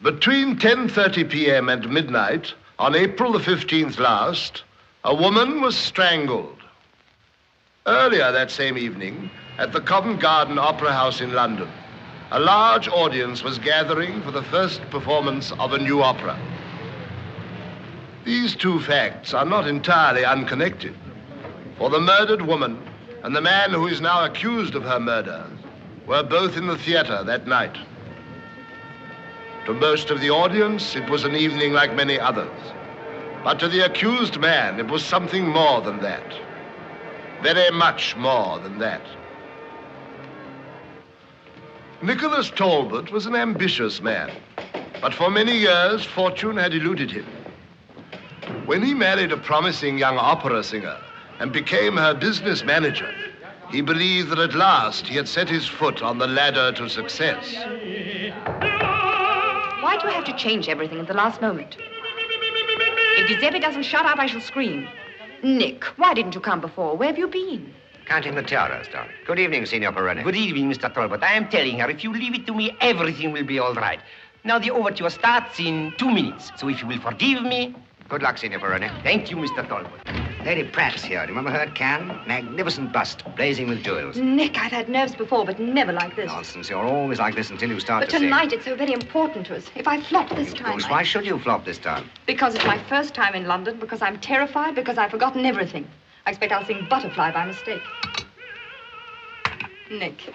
Between 10:30 p.m. and midnight, on April the 15th last, a woman was strangled. Earlier that same evening, at the Covent Garden Opera House in London, a large audience was gathering for the first performance of a new opera. These two facts are not entirely unconnected, for the murdered woman and the man who is now accused of her murder were both in the theater that night. To most of the audience, it was an evening like many others. But to the accused man, it was something more than that. Very much more than that. Nicholas Talbot was an ambitious man, but for many years, fortune had eluded him. When he married a promising young opera singer and became her business manager, he believed that at last he had set his foot on the ladder to success. Why do you have to change everything at the last moment? If Giuseppe doesn't shut up, I shall scream. Nick, why didn't you come before? Where have you been? Counting the tiaras, darling. Good evening, Signor Perrone. Good evening, Mr. Talbot. I am telling her, if you leave it to me, everything will be all right. Now, the overture starts in 2 minutes, so if you will forgive me... Good luck, Signor Perrone. Thank you, Mr. Talbot. Lady Pratt's here. Do you remember her at Cannes? Magnificent bust, blazing with jewels. Nick, I've had nerves before, but never like this. Nonsense. You're always like this until you start But to sing. tonight, it's so very important to us. If I flop this time... Of course, why should you flop this time? Because it's my first time in London, because I'm terrified, because I've forgotten everything. I expect I'll sing Butterfly by mistake. Nick,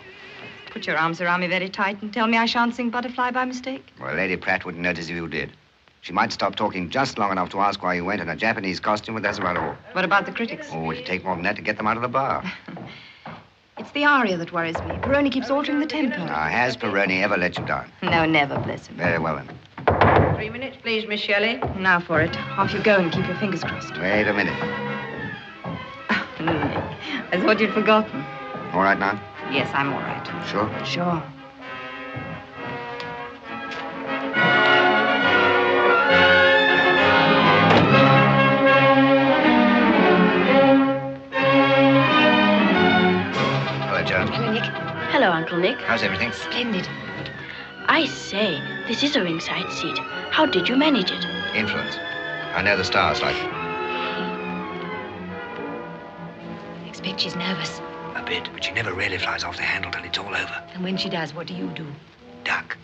put your arms around me very tight and tell me I shan't sing Butterfly by mistake. Well, Lady Pratt wouldn't notice if you did. She might stop talking just long enough to ask why you went in a Japanese costume, but that's about all. What about the critics? Oh, it'd take more than that to get them out of the bar. It's the aria that worries me. Perrone keeps altering the tempo. Now, has Perrone ever let you down? No, never, bless him. Very well, then. 3 minutes, please, Miss Shelley. Now for it. Off you go and keep your fingers crossed. Wait a minute. Nick, I thought you'd forgotten. All right now? Yes, I'm all right. Sure? Sure. Hello, Jones. Hello, Nick. Hello, Uncle Nick. How's everything? Splendid. I say, this is a ringside seat. How did you manage it? Influence. I know the stars like I expect she's nervous. a bit, but she never really flies off the handle till it's all over. And when she does, what do you do? Duck.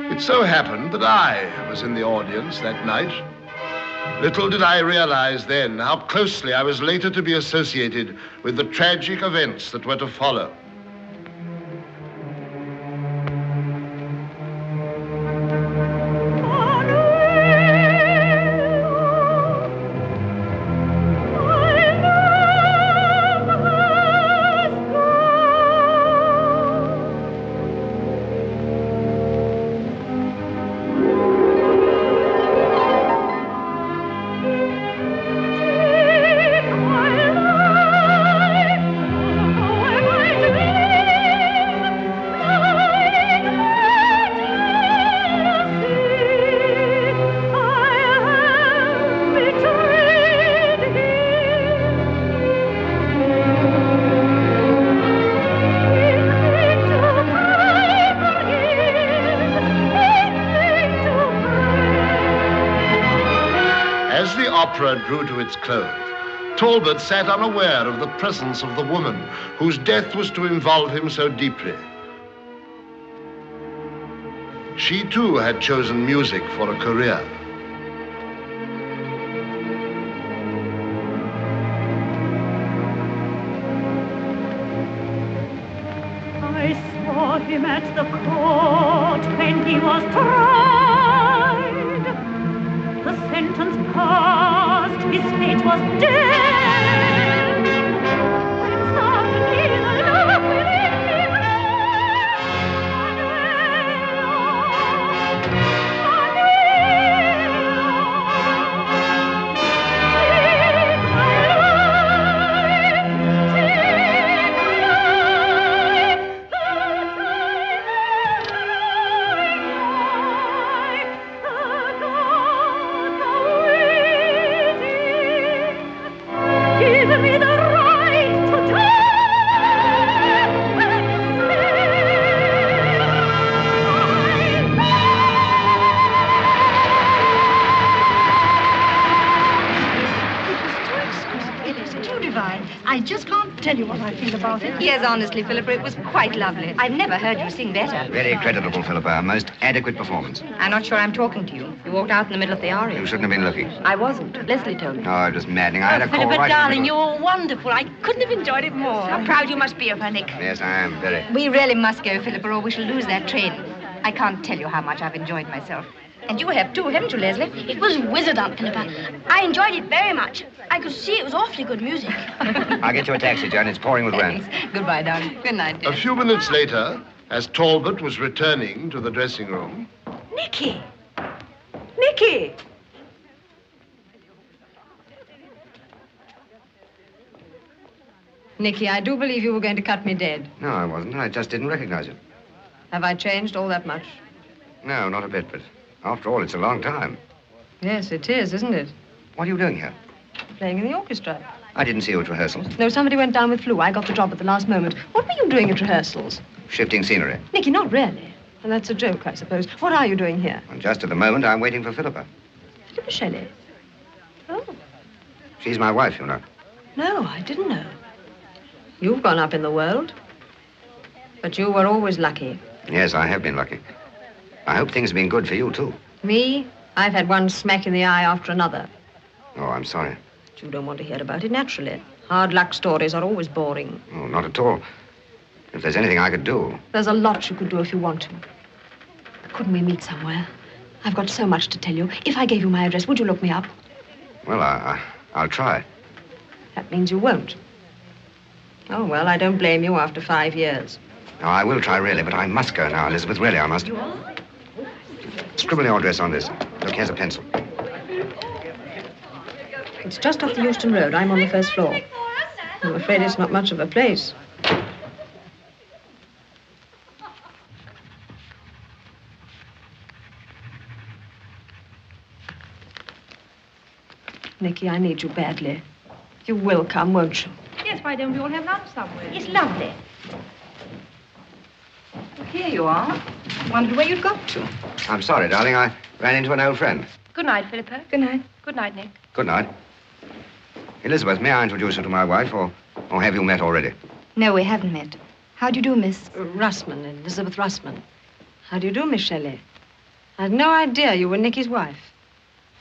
It so happened that I was in the audience that night. Little did I realize then how closely I was later to be associated with the tragic events that were to follow. Drew to its close, Talbot sat unaware of the presence of the woman whose death was to involve him so deeply. She, too, had chosen music for a career. I saw him at the court when he was tried. The sentence passed, his fate was dead. When suddenly the love within him tell you what I feel about it. Yes, honestly, Philippa, it was quite lovely. I've never heard you sing better. Very creditable, Philippa. A most adequate performance. I'm not sure I'm talking to you. You walked out in the middle of the aria. You shouldn't have been looking. I wasn't. Leslie told me. Oh, it was maddening. I had a call Philippa, right darling, in the middle. you're wonderful. I couldn't have enjoyed it more. How proud you must be of her, Nick. Yes, I am, very. We really must go, Philippa, or we shall lose that train. I can't tell you how much I've enjoyed myself. And you have too, haven't you, Leslie? It was wizard, Aunt Philippa. I enjoyed it very much. I could see it was awfully good music. I'll get you a taxi, John. It's pouring with rain. Goodbye, darling. Good night, dear. A few minutes later, as Talbot was returning to the dressing room, Nicky! Nicky! Nicky, I do believe you were going to cut me dead. No, I wasn't. I just didn't recognize you. Have I changed all that much? No, not a bit, but after all, it's a long time. Yes, it is, isn't it? What are you doing here? Playing in the orchestra. I didn't see you at rehearsals. No, somebody went down with flu. I got the job at the last moment. What were you doing at rehearsals? Shifting scenery. Nicky, not really. And that's a joke, I suppose. What are you doing here? And just at the moment, I'm waiting for Philippa. Philippa Shelley. Oh, She's my wife, you know. no, I didn't know. You've gone up in the world. But you were always lucky. Yes, I have been lucky. I hope things have been good for you, too. Me, I've had one smack in the eye after another. Oh, I'm sorry. But you don't want to hear about it, naturally. Hard luck stories are always boring. Oh, not at all. If there's anything I could do. There's a lot you could do if you want to. Couldn't we meet somewhere? I've got so much to tell you. If I gave you my address, would you look me up? Well, I'll try. That means you won't. Oh, well, I don't blame you after 5 years. No, I will try, really, but I must go now, Elizabeth. Really, I must. Scribble your address on this. Look, here's a pencil. It's just off the Euston Road. I'm on the first floor. I'm afraid it's not much of a place. Nicky, I need you badly. You will come, won't you? Yes, why don't we all have lunch somewhere? It's lovely. Well, here you are. Wondered where you'd got to. I'm sorry, darling. I ran into an old friend. Good night, Philippa. Good night. Good night, Nick. Good night. Elizabeth, may I introduce you to my wife, or have you met already? No, we haven't met. How do you do, Miss? Russman, Elizabeth Russman. How do you do, Miss Shelley? I had no idea you were Nicky's wife.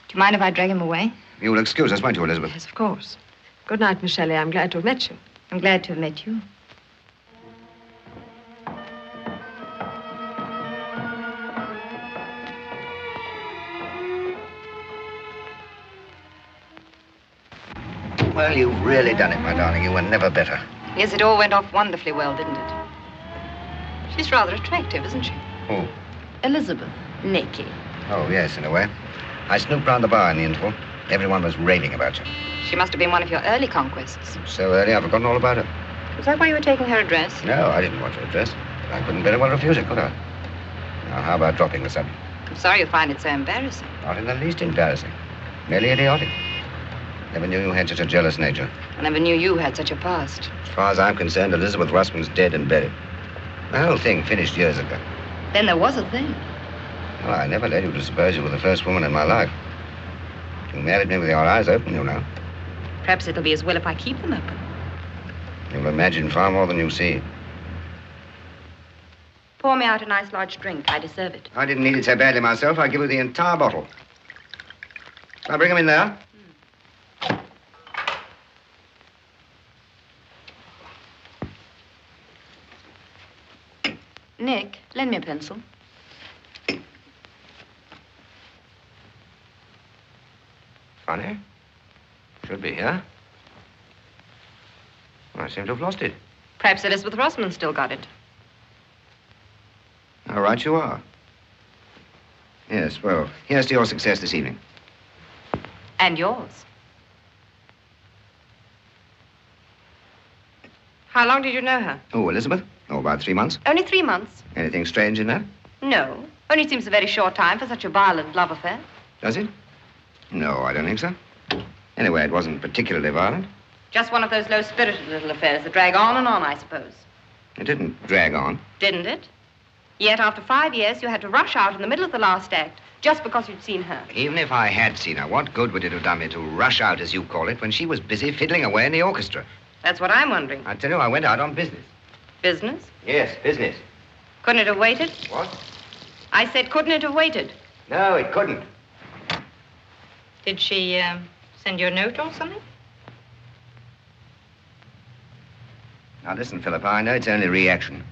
Do you mind if I drag him away? You'll excuse us, won't you, Elizabeth? Yes, of course. Good night, Miss Shelley. I'm glad to have met you. I'm glad to have met you. Well, you've really done it, my darling. You were never better. Yes, it all went off wonderfully well, didn't it? She's rather attractive, isn't she? Who? Elizabeth. Nicky. Oh, yes, in a way. I snooped round the bar in the interval. Everyone was raving about you. She must have been one of your early conquests. So early, I've forgotten all about her. Was that why you were taking her address? No, I didn't want her address. I couldn't very well refuse it, could I? Now, how about dropping the subject? I'm sorry you find it so embarrassing. Not in the least embarrassing. Merely idiotic. Never knew you had such a jealous nature. I never knew you had such a past. As far as I'm concerned, Elizabeth Russman's dead and buried. The whole thing finished years ago. Then there was a thing. Well, I never led you to suppose you were the first woman in my life. You married me with your eyes open, you know. Perhaps it'll be as well if I keep them open. You'll imagine far more than you see. Pour me out a nice large drink. I deserve it. I didn't need it so badly myself. I'd give you the entire bottle. Shall I bring them in there? Nick, lend me a pencil. Funny. Should be here. I seem to have lost it. Perhaps Elizabeth Russman still got it. How right you are. Yes, well, here's to your success this evening. And yours. How long did you know her? Oh, Elizabeth? Oh, about 3 months. Only 3 months. Anything strange in that? No. Only seems a very short time for such a violent love affair. Does it? No, I don't think so. Anyway, it wasn't particularly violent. Just one of those low-spirited little affairs that drag on and on, I suppose. It didn't drag on. Didn't it? Yet after 5 years, you had to rush out in the middle of the last act just because you'd seen her. Even if I had seen her, what good would it have done me to rush out, as you call it, when she was busy fiddling away in the orchestra? That's what I'm wondering. I tell you, I went out on business. Business? Yes, business. Couldn't it have waited? What? I said, couldn't it have waited? No, it couldn't. Did she send you a note or something? Now, listen, Philippa, I know it's only reaction.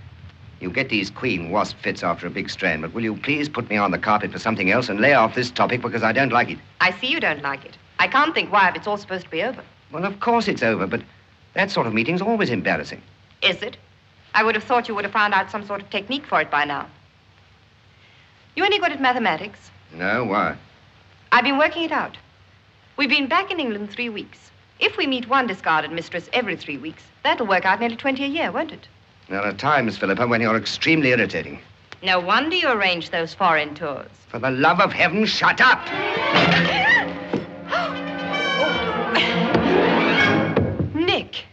You get these queen wasp fits after a big strain, but will you please put me on the carpet for something else and lay off this topic because I don't like it? I see you don't like it. I can't think why if it's all supposed to be over. Well, of course it's over, but that sort of meeting's always embarrassing. Is it? I would have thought you would have found out some sort of technique for it by now. You any good at mathematics? No, why? I've been working it out. We've been back in England 3 weeks. If we meet one discarded mistress every 3 weeks, that'll work out nearly 20 a year, won't it? There are times, Philippa, when you're extremely irritating. No wonder you arrange those foreign tours. For the love of heaven, shut up! Nick.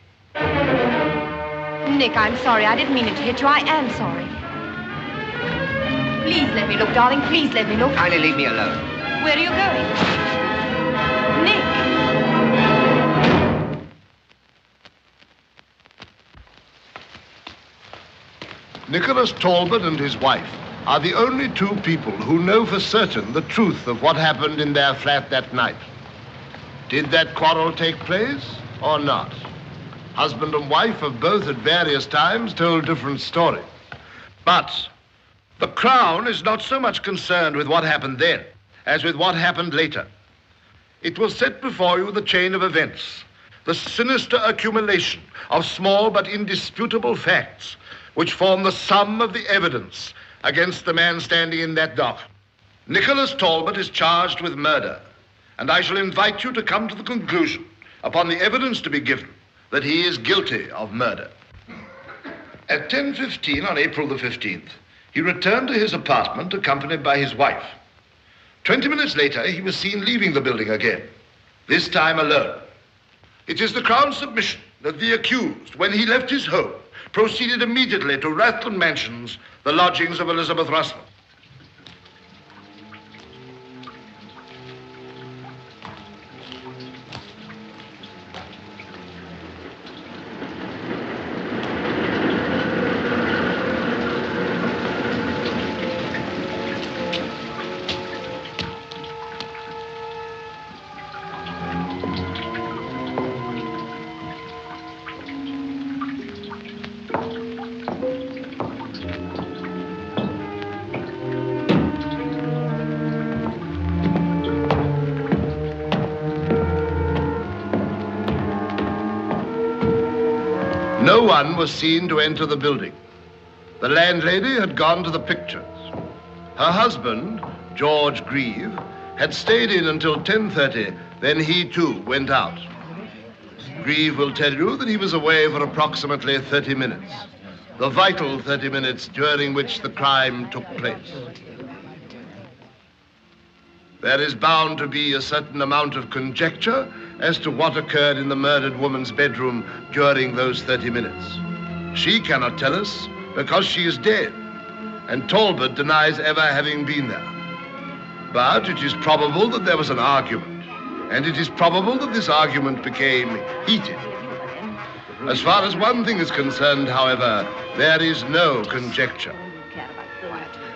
Nick, I'm sorry. I didn't mean it to hit you. I am sorry. Please let me look, darling. Please let me look. Kindly leave me alone. Where are you going? Nick. Nicholas Talbot and his wife are the only two people who know for certain the truth of what happened in their flat that night. Did that quarrel take place or not? Husband and wife have both at various times told different stories. But the Crown is not so much concerned with what happened then as with what happened later. It will set before you the chain of events, the sinister accumulation of small but indisputable facts which form the sum of the evidence against the man standing in that dock. Nicholas Talbot is charged with murder, and I shall invite you to come to the conclusion, upon the evidence to be given, that he is guilty of murder. At 10:15 on April the 15th, he returned to his apartment accompanied by his wife. 20 minutes later, he was seen leaving the building again, this time alone. It is the Crown's submission that the accused, when he left his home, proceeded immediately to Rathland Mansions, the lodgings of Elizabeth Russell. No one was seen to enter the building. The landlady had gone to the pictures. Her husband, George Grieve, had stayed in until 10:30, then he too went out. Grieve will tell you that he was away for approximately 30 minutes, the vital 30 minutes during which the crime took place. There is bound to be a certain amount of conjecture as to what occurred in the murdered woman's bedroom during those 30 minutes. She cannot tell us because she is dead, and Talbot denies ever having been there. But it is probable that there was an argument, and it is probable that this argument became heated. As far as one thing is concerned, however, there is no conjecture.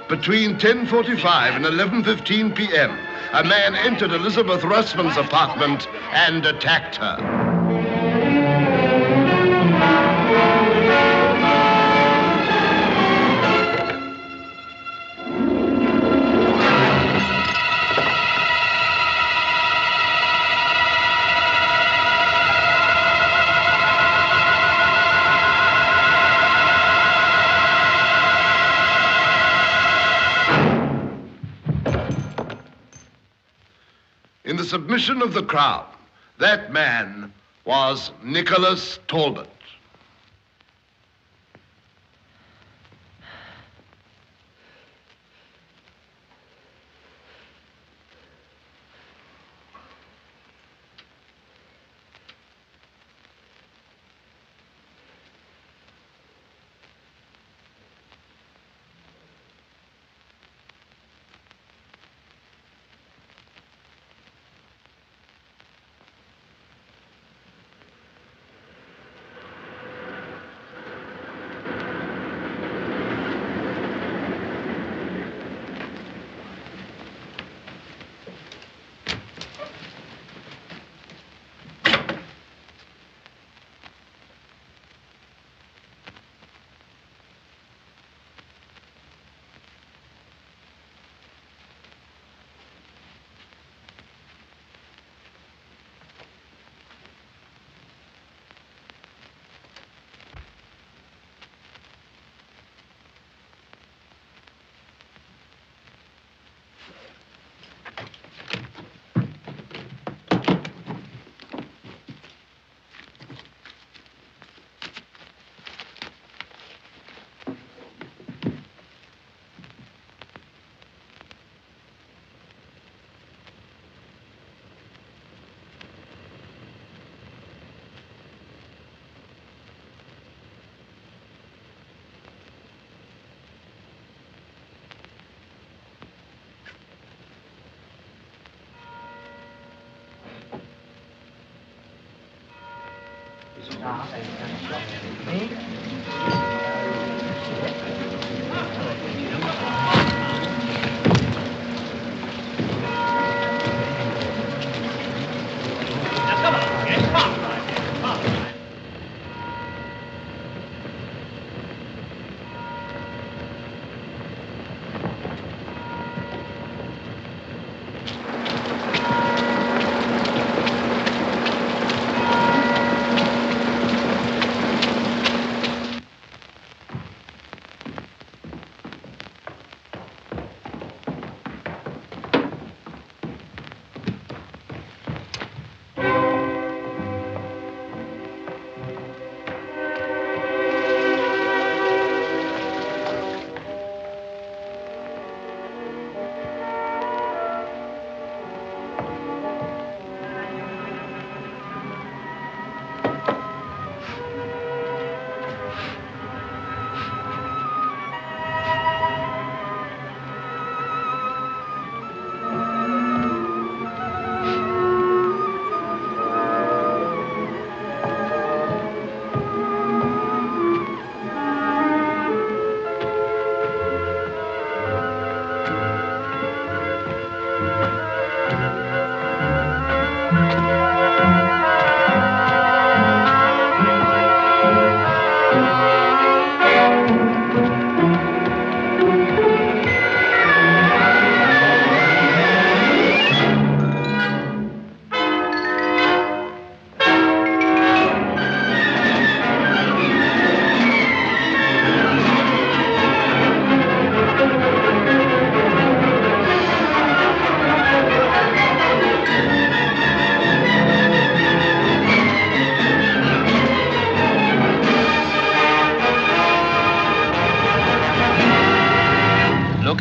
Between 10:45 and 11:15 p.m., a man entered Elizabeth Russman's apartment and attacked her. In the submission of the Crown, that man was Nicholas Talbot.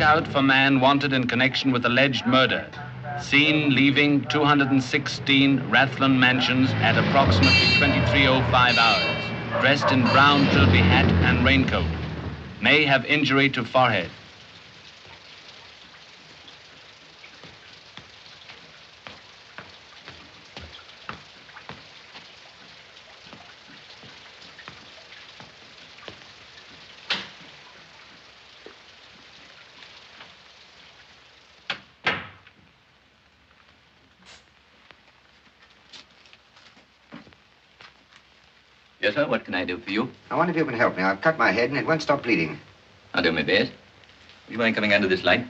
Out for man wanted in connection with alleged murder. Seen leaving 216 Rathlen Mansions at approximately 23:05 hours. Dressed in brown Trilby hat and raincoat. May have injury to forehead. Yes, sir. What can I do for you? I wonder if you can help me. I've cut my head and it won't stop bleeding. I'll do my best. Would you mind coming under this light?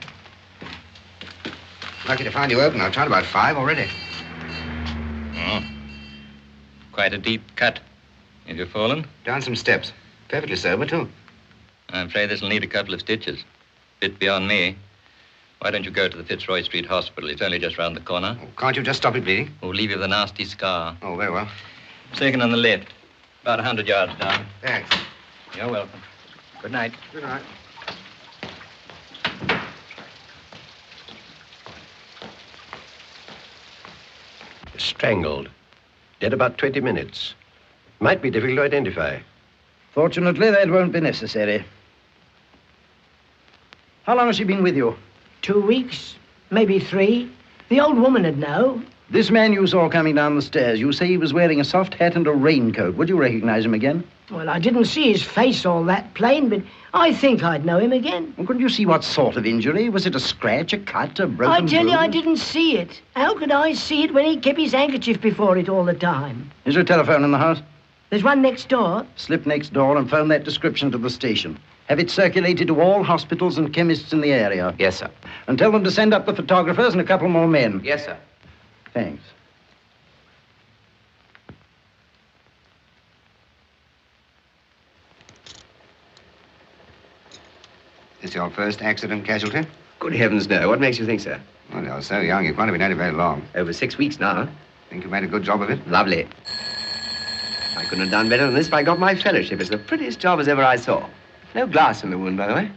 Lucky to find you open. I've tried about 5 already. Oh. Quite a deep cut. Have you fallen? Down some steps. Perfectly sober, too. I'm afraid this'll need a couple of stitches. Bit beyond me. Why don't you go to the Fitzroy Street Hospital? It's only just round the corner. Oh, can't you just stop it bleeding? We'll leave you with a nasty scar. Oh, very well. Second on the left. About 100 yards down. Thanks. You're welcome. Good night. Good night. Strangled. Dead about 20 minutes. Might be difficult to identify. Fortunately, that won't be necessary. How long has she been with you? 2 weeks, maybe 3. The old woman would know. This man you saw coming down the stairs, you say he was wearing a soft hat and a raincoat. Would you recognize him again? Well, I didn't see his face all that plain, but I think I'd know him again. Well, couldn't you see what sort of injury? Was it a scratch, a cut, a broken I tell you, I bone? didn't see it. How could I see it when he kept his handkerchief before it all the time? Is there a telephone in the house? There's one next door. Slip next door and phone that description to the station. Have it circulated to all hospitals and chemists in the area. Yes, sir. And tell them to send up the photographers and a couple more men. Yes, sir. Thanks. This your first accident casualty? Good heavens, no. What makes you think so? Well, you're so young, you can't have been at it very long. Over 6 weeks now. Think you made a good job of it? Lovely. I couldn't have done better than this if I got my fellowship. It's the prettiest job as ever I saw. No glass in the wound, by the way.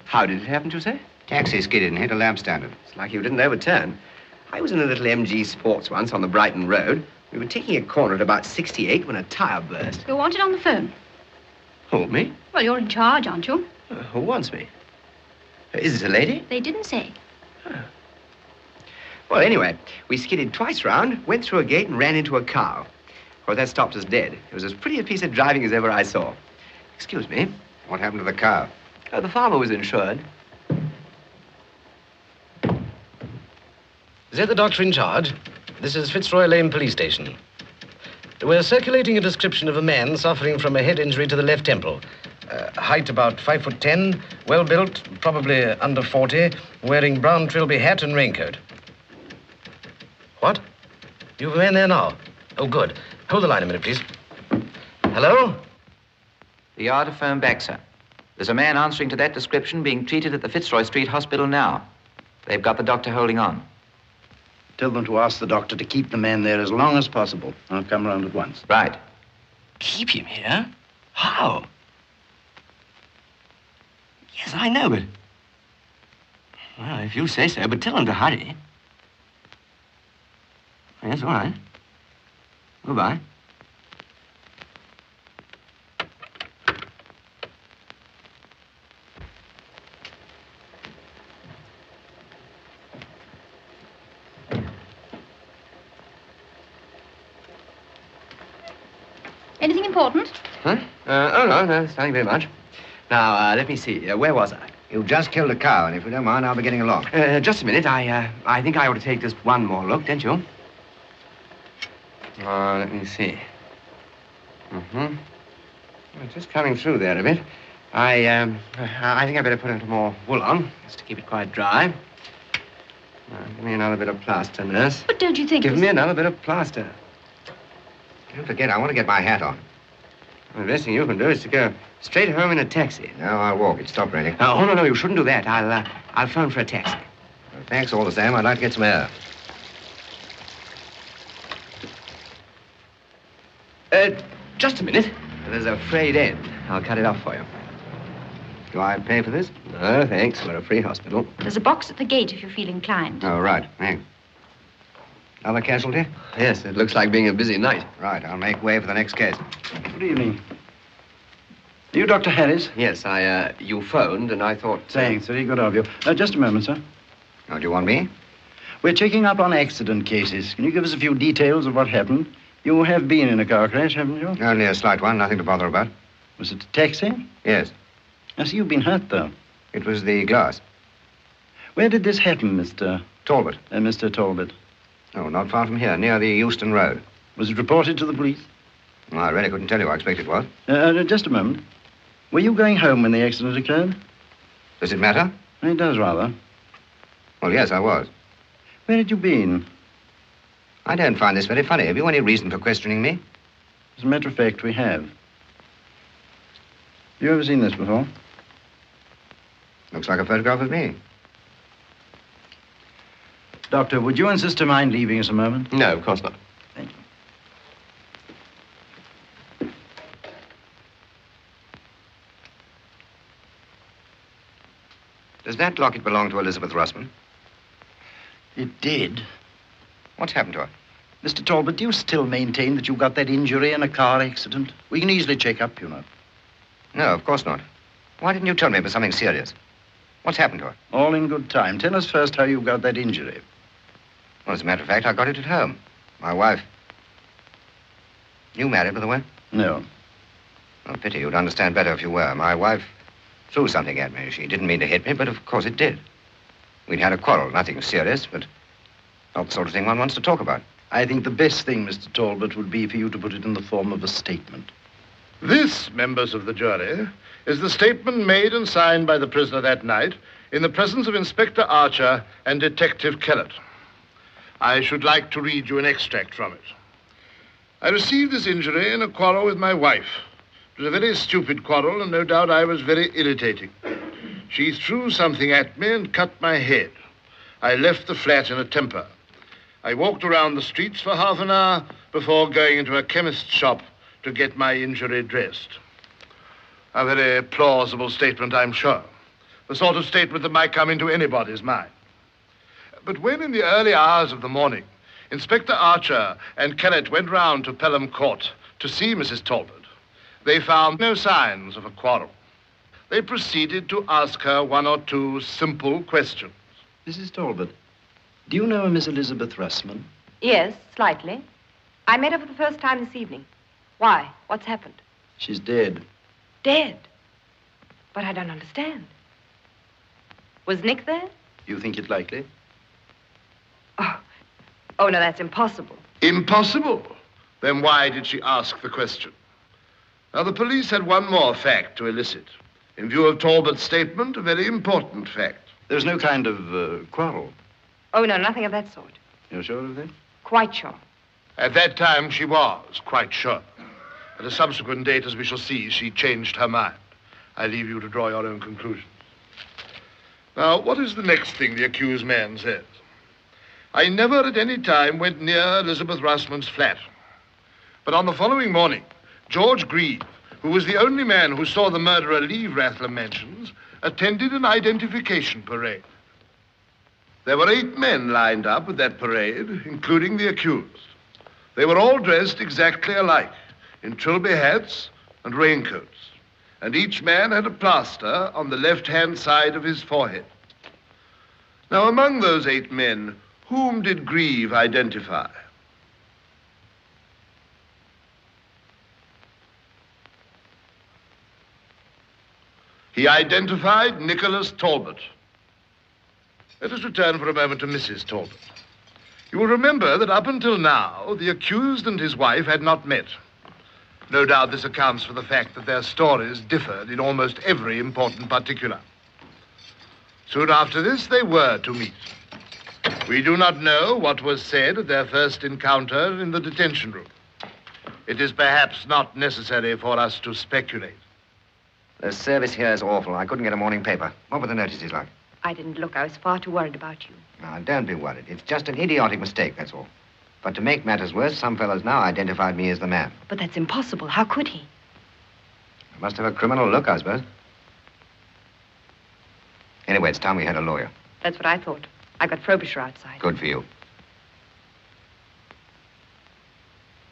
How did it happen, you say? Taxi skidded and hit a lamp standard. It's like you didn't overturn. I was in a little MG Sports once on the Brighton Road. We were taking a corner at about 68 when a tire burst. You're wanted on the phone. Who, me? Well, you're in charge, aren't you? Who wants me? Is it a lady? They didn't say. Well, anyway, we skidded twice round, went through a gate and ran into a cow. course, that stopped us dead. It was as pretty a piece of driving as ever I saw. Excuse me. What happened to the car? The farmer was insured. Is that the doctor in charge? This is Fitzroy Lane Police Station. We're circulating a description of a man suffering from a head injury to the left temple. Height about 5'10", well-built, probably under 40, wearing brown trilby hat and raincoat. What? You've a man there now? Oh, good. Hold the line a minute, please. Hello? The yard of phone back, sir. There's a man answering to that description being treated at the Fitzroy Street Hospital now. They've got the doctor holding on. Tell them to ask the doctor to keep the man there as long as possible. I'll come round at once. Right. Keep him here? How? Yes, I know, but... Well, if you say so, but tell him to hurry. Yes, all right. Goodbye. Anything important? Huh? Oh, no, nothing very much. Now, let me see. Where was I? You just killed a cow, and if you don't mind, I'll be getting along. Just a minute. I think I ought to take just one more look, don't you? Let me see. Well, just coming through there a bit. I think I better put a little more wool on, just to keep it quite dry. Give me another bit of plaster, nurse. But don't you think... Give me another bit of plaster. Don't forget, I want to get my hat on. Well, the best thing you can do is to go straight home in a taxi. No, I'll walk. It's stopped raining. Oh, no, you shouldn't do that. I'll phone for a taxi. Well, thanks all the same. I'd like to get some air. Just a minute. There's a frayed end. I'll cut it off for you. Do I pay for this? No, thanks. We're a free hospital. There's a box at the gate if you feel inclined. Oh, right. Thanks. Another casualty? Yes, it looks like being a busy night. Right, I'll make way for the next case. Good evening. Are you Dr. Harris? Yes, you phoned, and I thought... Thanks, very good of you. Just a moment, sir. Oh, do you want me? We're checking up on accident cases. Can you give us a few details of what happened? You have been in a car crash, haven't you? Only a slight one, nothing to bother about. Was it a taxi? Yes. I see you've been hurt, though. It was the glass. Where did this happen, Mr. Talbot? Mr. Talbot. Oh, not far from here, near the Euston Road. Was it reported to the police? Well, I really couldn't tell you. I expect it was. Just a moment. Were you going home when the accident occurred? Does it matter? It does, rather. Well, yes, I was. Where had you been? I don't find this very funny. Have you any reason for questioning me? As a matter of fact, we have. You ever seen this before? Looks like a photograph of me. Doctor, would you and Sister mind leaving us a moment? No, of course not. Thank you. Does that locket belong to Elizabeth Russman? It did. What's happened to her? Mr. Talbot, do you still maintain that you got that injury in a car accident? We can easily check up, you know. No, of course not. Why didn't you tell me it was something serious? What's happened to her? All in good time. Tell us first how you got that injury. Well, as a matter of fact, I got it at home. My wife... You married, by the way? No. Oh, pity. You'd understand better if you were. My wife threw something at me. She didn't mean to hit me, but of course it did. We'd had a quarrel. Nothing serious, but not the sort of thing one wants to talk about. I think the best thing, Mr. Talbot, would be for you to put it in the form of a statement. This, members of the jury, is the statement made and signed by the prisoner that night in the presence of Inspector Archer and Detective Kellett. I should like to read you an extract from it. I received this injury in a quarrel with my wife. It was a very stupid quarrel, and no doubt I was very irritating. She threw something at me and cut my head. I left the flat in a temper. I walked around the streets for half an hour before going into a chemist's shop to get my injury dressed. A very plausible statement, I'm sure. The sort of statement that might come into anybody's mind. But when in the early hours of the morning, Inspector Archer and Kellett went round to Pelham Court to see Mrs. Talbot, they found no signs of a quarrel. They proceeded to ask her one or two simple questions. Mrs. Talbot, do you know a Miss Elizabeth Russman? Yes, slightly. I met her for the first time this evening. Why? What's happened? She's dead. Dead? But I don't understand. Was Nick there? You think it likely? Oh, no, that's impossible. Impossible? Then why did she ask the question? Now, the police had one more fact to elicit. In view of Talbot's statement, a very important fact. There's no kind of quarrel. Oh, no, nothing of that sort. You're sure of that? Quite sure. At that time, she was quite sure. At a subsequent date, as we shall see, she changed her mind. I leave you to draw your own conclusions. Now, what is the next thing the accused man says? I never at any time went near Elizabeth Russman's flat. But on the following morning, George Grieve, who was the only man who saw the murderer leave Rathlin Mansions, attended an identification parade. There were 8 men lined up at that parade, including the accused. They were all dressed exactly alike, in trilby hats and raincoats, and each man had a plaster on the left-hand side of his forehead. Now, among those 8 men, whom did Grieve identify? He identified Nicholas Talbot. Let us return for a moment to Mrs. Talbot. You will remember that up until now, the accused and his wife had not met. No doubt this accounts for the fact that their stories differed in almost every important particular. Soon after this, they were to meet. We do not know what was said at their first encounter in the detention room. It is perhaps not necessary for us to speculate. The service here is awful. I couldn't get a morning paper. What were the notices like? I didn't look. I was far too worried about you. Now, don't be worried. It's just an idiotic mistake, that's all. But to make matters worse, some fellows now identified me as the man. But that's impossible. How could he? I must have a criminal look, I suppose. Anyway, it's time we had a lawyer. That's what I thought. I got Frobisher outside. Good for you.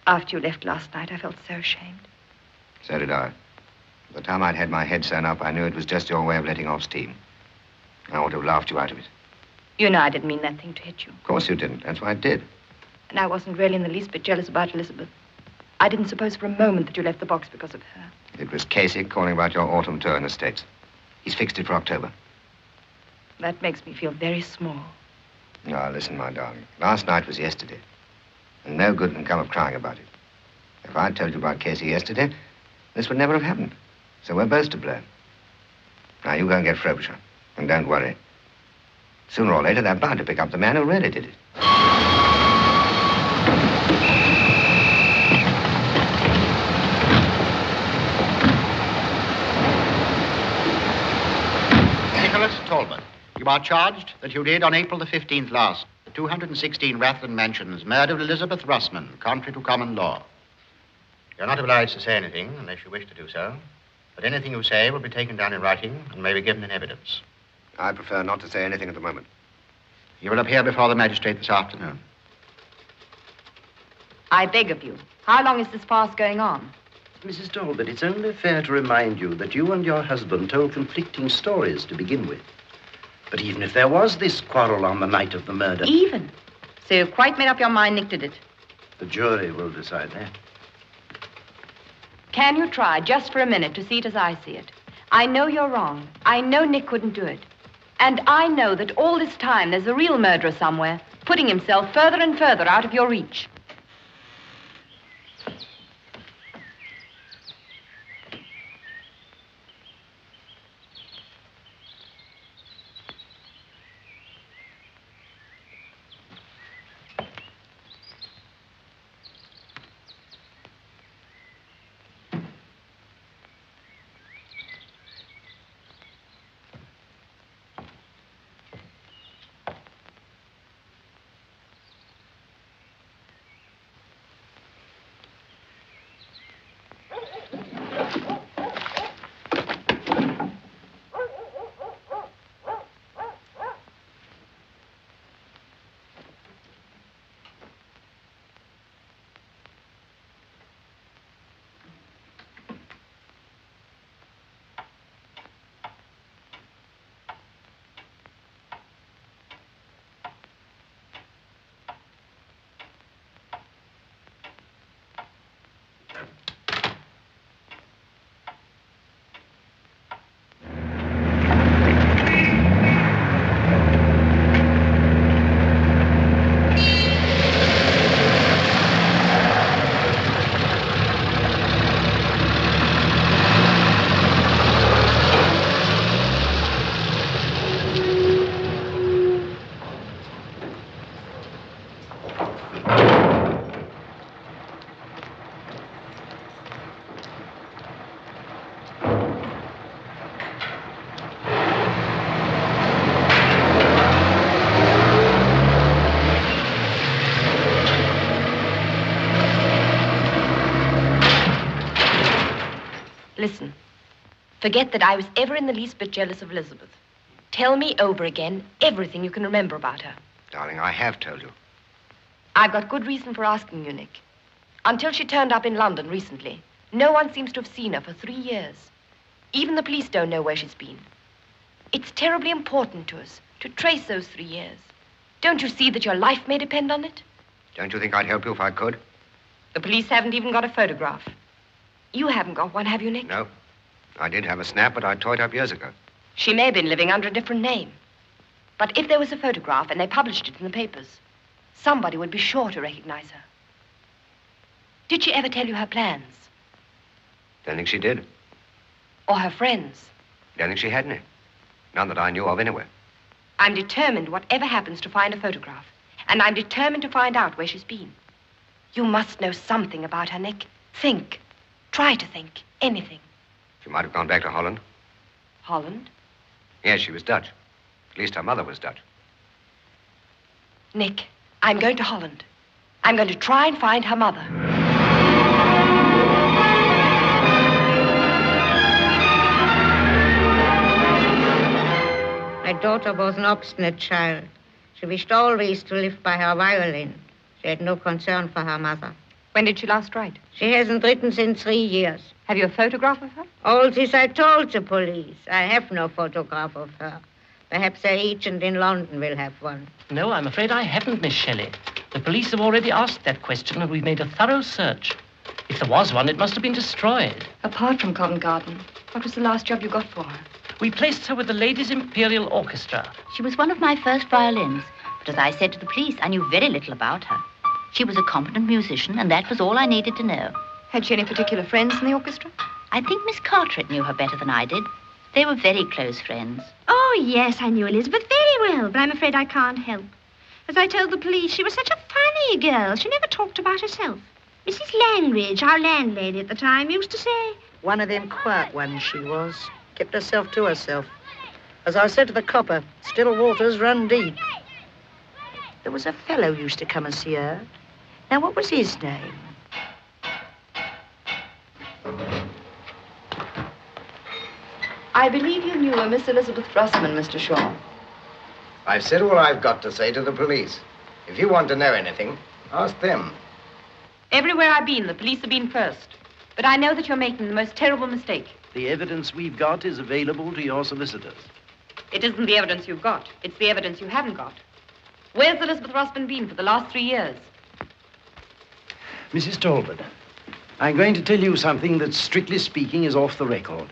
After you left last night, I felt so ashamed. So did I. By the time I'd had my head sewn up, I knew it was just your way of letting off steam. I ought to have laughed you out of it. You know I didn't mean that thing to hit you. Of course you didn't. That's why I did. And I wasn't really in the least bit jealous about Elizabeth. I didn't suppose for a moment that you left the box because of her. It was Casey calling about your autumn tour in the States. He's fixed it for October. That makes me feel very small. Now, listen, my darling. Last night was yesterday. And no good can come of crying about it. If I'd told you about Casey yesterday, this would never have happened. So we're both to blame. Now, you go and get Frobisher. And don't worry. Sooner or later, they're bound to pick up the man who really did it. Nicholas Talbot, you are charged that you did on April the 15th last, the 216 Rathlin Mansions, murdered Elizabeth Russman, contrary to common law. You're not obliged to say anything unless you wish to do so, but anything you say will be taken down in writing and may be given in evidence. I prefer not to say anything at the moment. You will appear before the magistrate this afternoon. I beg of you. How long is this farce going on? Mrs. Talbot, it's only fair to remind you that you and your husband told conflicting stories to begin with. But even if there was this quarrel on the night of the murder... Even? So you've quite made up your mind Nick did it? The jury will decide that. Can you try, just for a minute, to see it as I see it? I know you're wrong. I know Nick couldn't do it. And I know that all this time there's a real murderer somewhere, putting himself further and further out of your reach. Listen. Forget that I was ever in the least bit jealous of Elizabeth. Tell me over again everything you can remember about her. Darling, I have told you. I've got good reason for asking you, Nick. Until she turned up in London recently, no one seems to have seen her for 3 years. Even the police don't know where she's been. It's terribly important to us to trace those 3 years. Don't you see that your life may depend on it? Don't you think I'd help you if I could? The police haven't even got a photograph. You haven't got one, have you, Nick? No. I did have a snap, but I tore it up years ago. She may have been living under a different name. But if there was a photograph and they published it in the papers, somebody would be sure to recognize her. Did she ever tell you her plans? Don't think she did. Or her friends? Don't think she had any. None that I knew of anyway. I'm determined, whatever happens, to find a photograph. And I'm determined to find out where she's been. You must know something about her, Nick. Think. Try to think. Anything. She might have gone back to Holland. Holland? Yes, she was Dutch. At least her mother was Dutch. Nick, I'm going to Holland. I'm going to try and find her mother. My daughter was an obstinate child. She wished always to live by her violin. She had no concern for her mother. When did she last write? She hasn't written since 3 years. Have you a photograph of her? All this I told the police. I have no photograph of her. Perhaps their agent in London will have one. No, I'm afraid I haven't, Miss Shelley. The police have already asked that question, and we've made a thorough search. If there was one, it must have been destroyed. Apart from Covent Garden, what was the last job you got for her? We placed her with the Ladies' Imperial Orchestra. She was one of my first violins, but as I said to the police, I knew very little about her. She was a competent musician, and that was all I needed to know. Had she any particular friends in the orchestra? I think Miss Carteret knew her better than I did. They were very close friends. Oh, yes, I knew Elizabeth very well, but I'm afraid I can't help. As I told the police, she was such a funny girl. She never talked about herself. Mrs. Langridge, our landlady at the time, used to say... One of them quiet ones she was. Kept herself to herself. As I said to the copper, still waters run deep. There was a fellow used to come and see her. Now, what was his name? I believe you knew a Miss Elizabeth Russman, Mr. Shaw. I've said all I've got to say to the police. If you want to know anything, ask them. Everywhere I've been, the police have been first. But I know that you're making the most terrible mistake. The evidence we've got is available to your solicitors. It isn't the evidence you've got. It's the evidence you haven't got. Where's Elizabeth Russman been for the last 3 years? Mrs. Talbot, I'm going to tell you something that, strictly speaking, is off the record.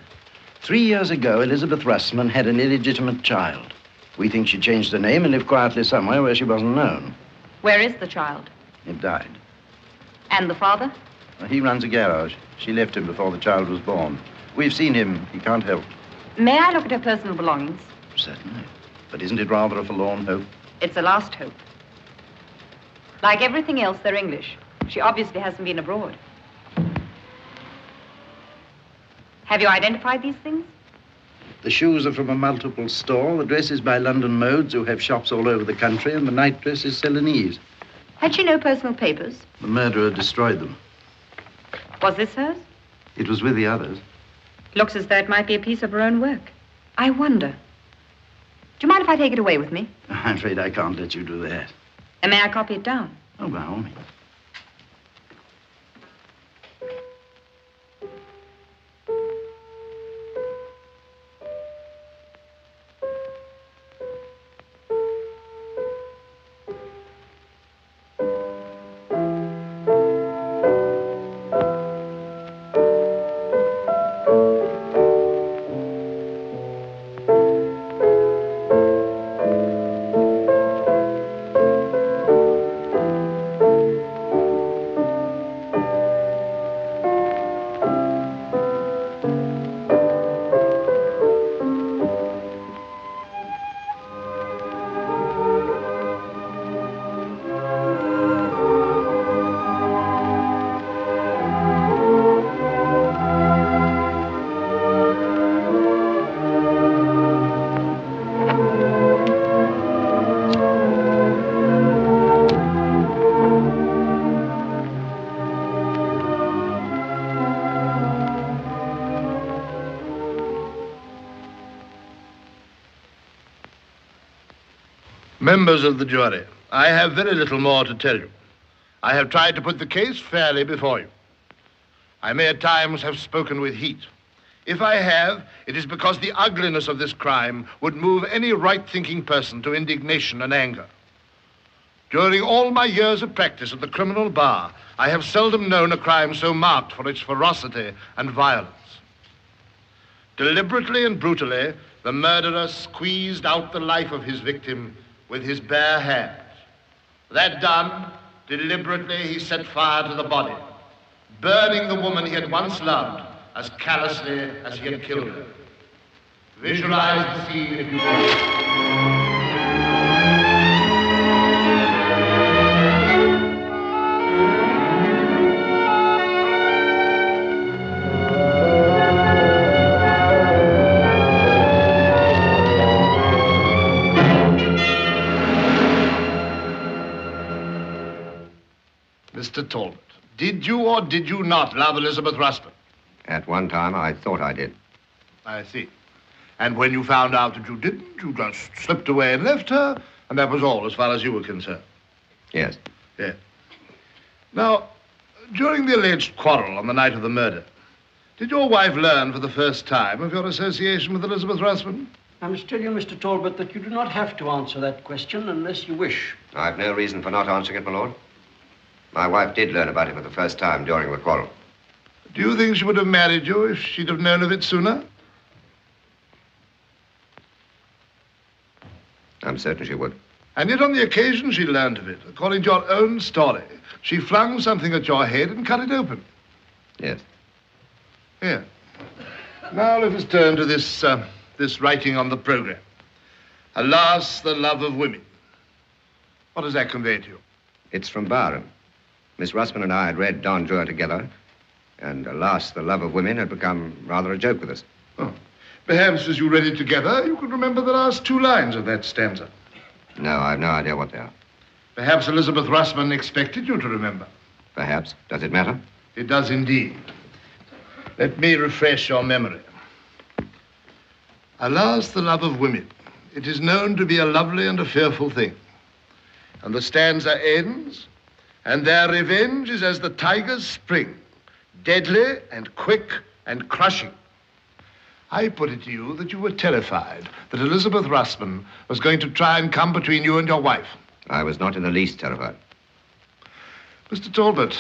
3 years ago, Elizabeth Russman had an illegitimate child. We think she changed her name and lived quietly somewhere where she wasn't known. Where is the child? It died. And the father? He runs a garage. She left him before the child was born. We've seen him. He can't help. May I look at her personal belongings? Certainly. But isn't it rather a forlorn hope? It's a last hope. Like everything else, they're English. She obviously hasn't been abroad. Have you identified these things? The shoes are from a multiple store. The dress is by London Modes, who have shops all over the country, and the nightdress is Celanese. Had she no personal papers? The murderer destroyed them. Was this hers? It was with the others. Looks as though it might be a piece of her own work. I wonder. Do you mind if I take it away with me? I'm afraid I can't let you do that. And may I copy it down? Oh, by all means. Members of the jury, I have very little more to tell you. I have tried to put the case fairly before you. I may at times have spoken with heat. If I have, it is because the ugliness of this crime would move any right-thinking person to indignation and anger. During all my years of practice at the criminal bar, I have seldom known a crime so marked for its ferocity and violence. Deliberately and brutally, the murderer squeezed out the life of his victim with his bare hands. That done, deliberately he set fire to the body, burning the woman he had once loved as callously as he had killed her. Visualize the scene if you will. Mr. Talbot, did you or did you not love Elizabeth Russman? At one time, I thought I did. I see. And when you found out that you didn't, you just slipped away and left her, and that was all as far as you were concerned? Yes. Yes. Now, during the alleged quarrel on the night of the murder, did your wife learn for the first time of your association with Elizabeth Russman? I must tell you, Mr. Talbot, that you do not have to answer that question unless you wish. I've no reason for not answering it, my lord. My wife did learn about it for the first time during the quarrel. Do you think she would have married you if she'd have known of it sooner? I'm certain she would. And yet on the occasion she learned of it, according to your own story, she flung something at your head and cut it open. Yes. Here. Now let us turn to this writing on the program. Alas, the love of women. What does that convey to you? It's from Byron. Miss Russman and I had read Don Juan together, and alas, the love of women had become rather a joke with us. Oh. Perhaps as you read it together, you could remember the last two lines of that stanza. No, I've no idea what they are. Perhaps Elizabeth Russman expected you to remember. Perhaps. Does it matter? It does indeed. Let me refresh your memory. Alas, the love of women. It is known to be a lovely and a fearful thing. And the stanza ends, and their revenge is as the tiger's spring, deadly and quick and crushing. I put it to you that you were terrified that Elizabeth Russman was going to try and come between you and your wife. I was not in the least terrified. Mr. Talbot,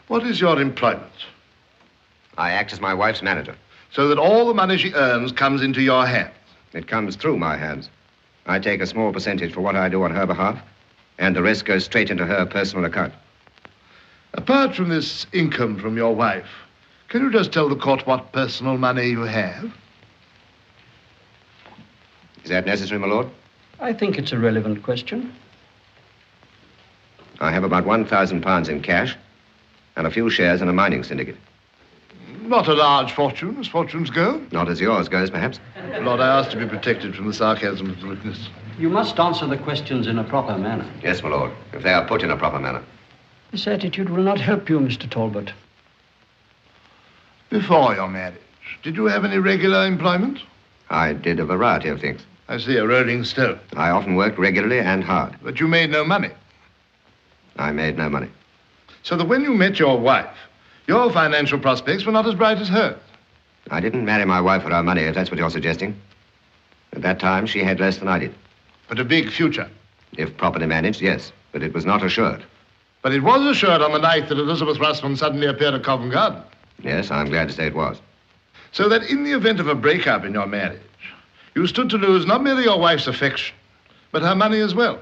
what is your employment? I act as my wife's manager. So that all the money she earns comes into your hands? It comes through my hands. I take a small percentage for what I do on her behalf, and the rest goes straight into her personal account. Apart from this income from your wife, can you just tell the court what personal money you have? Is that necessary, my lord? I think it's a relevant question. I have about £1,000 in cash and a few shares in a mining syndicate. Not a large fortune, as fortunes go. Not as yours goes, perhaps. Lord, I ask to be protected from the sarcasm of the witness. You must answer the questions in a proper manner. Yes, my lord, if they are put in a proper manner. This attitude will not help you, Mr. Talbot. Before your marriage, did you have any regular employment? I did a variety of things. I see, a rolling stone. I often worked regularly and hard. But you made no money? I made no money. So that when you met your wife, your financial prospects were not as bright as hers? I didn't marry my wife for her money, if that's what you're suggesting. At that time, she had less than I did. But a big future? If properly managed, yes. But it was not assured. But it was assured on the night that Elizabeth Russman suddenly appeared at Covent Garden? Yes, I'm glad to say it was. So that in the event of a breakup in your marriage, you stood to lose not merely your wife's affection, but her money as well?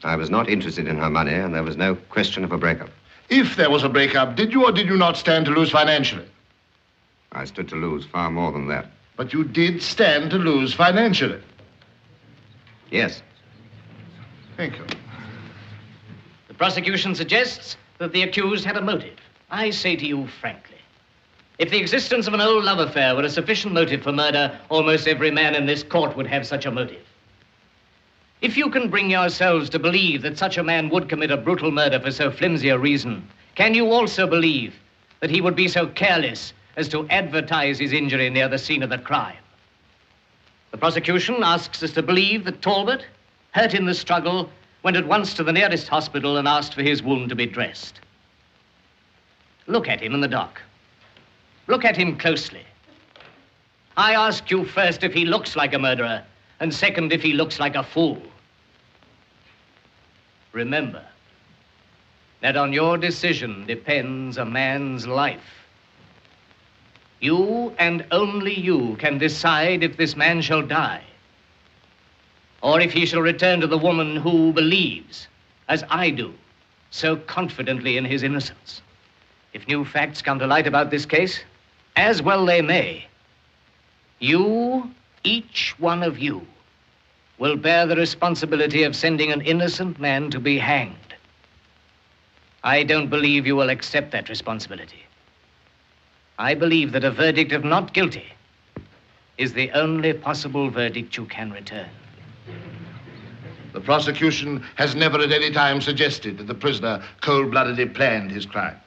I was not interested in her money, and there was no question of a breakup. If there was a breakup, did you or did you not stand to lose financially? I stood to lose far more than that. But you did stand to lose financially? Yes. Thank you. The prosecution suggests that the accused had a motive. I say to you frankly, if the existence of an old love affair were a sufficient motive for murder, almost every man in this court would have such a motive. If you can bring yourselves to believe that such a man would commit a brutal murder for so flimsy a reason, can you also believe that he would be so careless as to advertise his injury near the scene of the crime? The prosecution asks us to believe that Talbot, hurt in the struggle, went at once to the nearest hospital and asked for his wound to be dressed. Look at him in the dock. Look at him closely. I ask you first if he looks like a murderer, and second, if he looks like a fool. Remember that on your decision depends a man's life. You and only you can decide if this man shall die, or if he shall return to the woman who believes, as I do, so confidently in his innocence. If new facts come to light about this case, as well they may, you, each one of you, will bear the responsibility of sending an innocent man to be hanged. I don't believe you will accept that responsibility. I believe that a verdict of not guilty is the only possible verdict you can return. The prosecution has never at any time suggested that the prisoner cold-bloodedly planned his crime.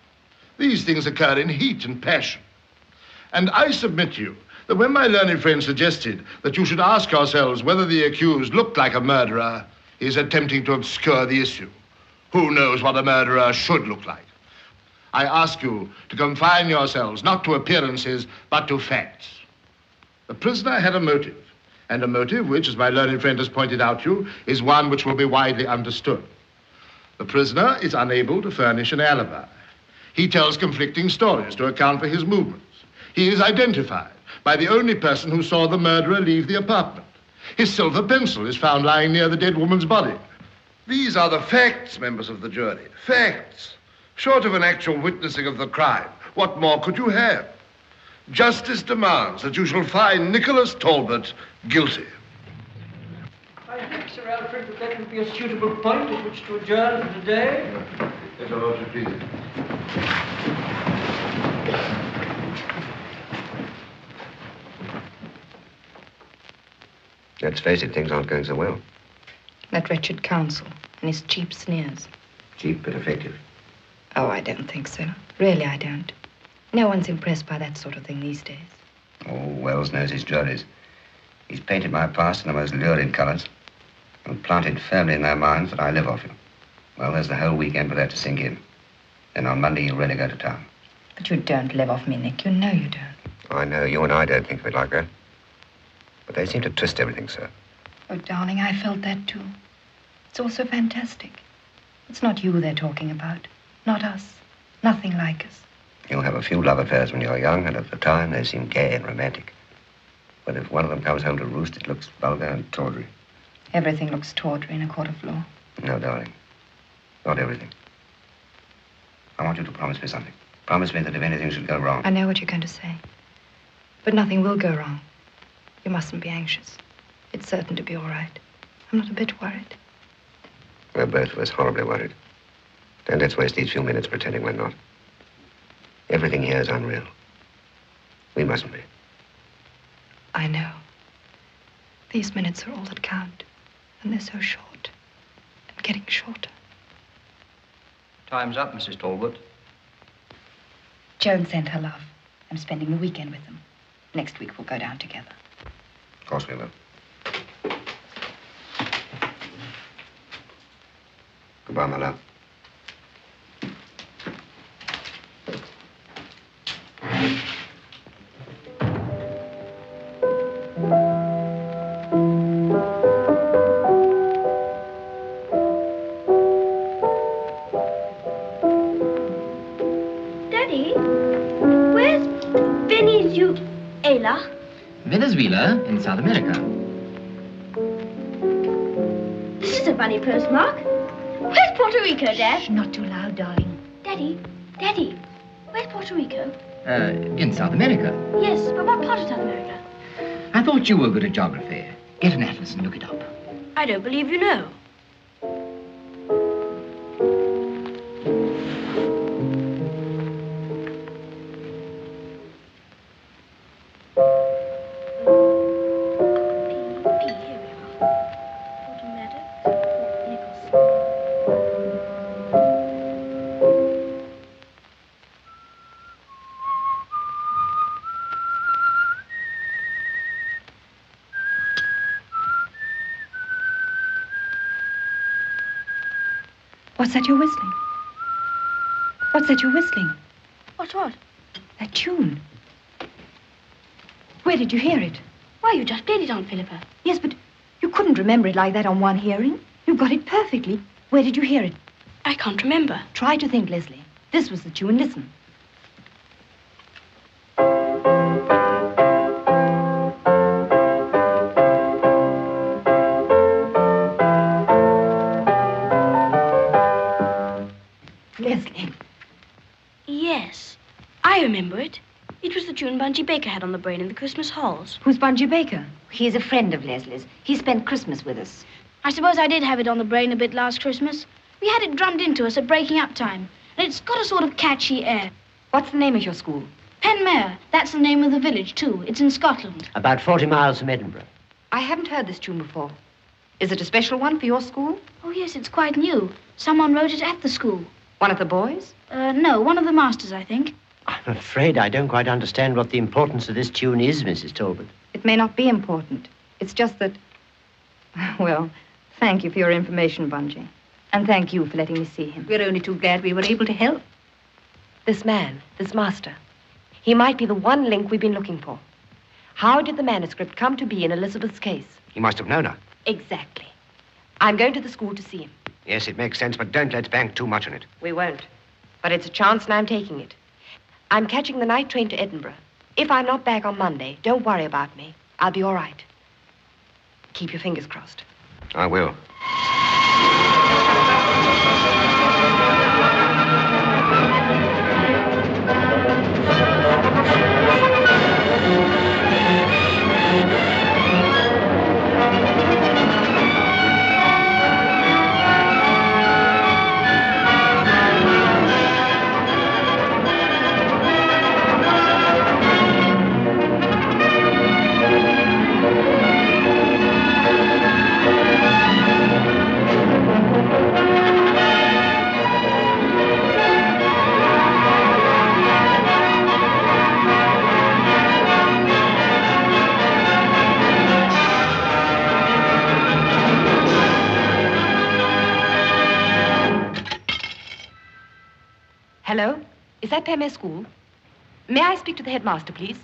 These things occur in heat and passion. And I submit to you that when my learned friend suggested that you should ask yourselves whether the accused looked like a murderer, he is attempting to obscure the issue. Who knows what a murderer should look like? I ask you to confine yourselves not to appearances, but to facts. The prisoner had a motive, and a motive which, as my learned friend has pointed out to you, is one which will be widely understood. The prisoner is unable to furnish an alibi. He tells conflicting stories to account for his movements. He is identified by the only person who saw the murderer leave the apartment. His silver pencil is found lying near the dead woman's body. These are the facts, members of the jury. Facts. Short of an actual witnessing of the crime, what more could you have? Justice demands that you shall find Nicholas Talbot guilty. I think, Sir Alfred, that would be a suitable point at which to adjourn for today. Yes, Your Lordship, please. Let's face it, things aren't going so well. That wretched counsel and his cheap sneers. Cheap but effective. Oh, I don't think so. Really, I don't. No one's impressed by that sort of thing these days. Oh, Wells knows his juries. He's painted my past in the most lurid colors and planted firmly in their minds that I live off him. Well, there's the whole weekend for that to sink in. Then on Monday, he'll really go to town. But you don't live off me, Nick. You know you don't. I know you and I don't think of it like that. But they seem to twist everything, sir. Oh, darling, I felt that too. It's all so fantastic. It's not you they're talking about. Not us. Nothing like us. You'll have a few love affairs when you're young, and at the time they seem gay and romantic. But if one of them comes home to roost, it looks vulgar and tawdry. Everything looks tawdry in a court of law. No, darling. Not everything. I want you to promise me something. Promise me that if anything should go wrong... I know what you're going to say. But nothing will go wrong. You mustn't be anxious. It's certain to be all right. I'm not a bit worried. We're both of us horribly worried. Don't let's waste these few minutes pretending we're not. Everything here is unreal. We mustn't be. I know. These minutes are all that count. And they're so short. And getting shorter. Time's up, Mrs. Talbot. Joan sent her love. I'm spending the weekend with them. Next week we'll go down together. Of course we will. Goodbye, my love. Daddy, where's Venezuela? Venezuela in South America. This is a funny postmark. Where's Puerto Rico, Dad? Shh, not too loud, darling. Daddy, where's Puerto Rico? In South America. Yes, but what part of South America? I thought you were good at geography. Get an atlas and look it up. I don't believe you know. What's that you're whistling? What's that you're whistling? What? That tune. Where did you hear it? Why, you just played it, Aunt Philippa. Yes, but you couldn't remember it like that on one hearing. You got it perfectly. Where did you hear it? I can't remember. Try to think, Leslie. This was the tune. Listen. Leslie. Yes, I remember it. It was the tune Bungie Baker had on the brain in the Christmas halls. Who's Bungie Baker? He's a friend of Leslie's. He spent Christmas with us. I suppose I did have it on the brain a bit last Christmas. We had it drummed into us at breaking up time. And it's got a sort of catchy air. What's the name of your school? Penmare. That's the name of the village, too. It's in Scotland. About 40 miles from Edinburgh. I haven't heard this tune before. Is it a special one for your school? Oh, yes, it's quite new. Someone wrote it at the school. One of the boys? No, one of the masters, I think. I'm afraid I don't quite understand what the importance of this tune is, Mrs. Talbot. It may not be important. It's just that... Well, thank you for your information, Bungie. And thank you for letting me see him. We're only too glad we were able to help. This man, this master, he might be the one link we've been looking for. How did the manuscript come to be in Elizabeth's case? He must have known her. Exactly. I'm going to the school to see him. Yes, it makes sense, but don't let's bank too much on it. We won't. But it's a chance and I'm taking it. I'm catching the night train to Edinburgh. If I'm not back on Monday, don't worry about me. I'll be all right. Keep your fingers crossed. I will. Hello? Is that Penmare School? May I speak to the headmaster, please?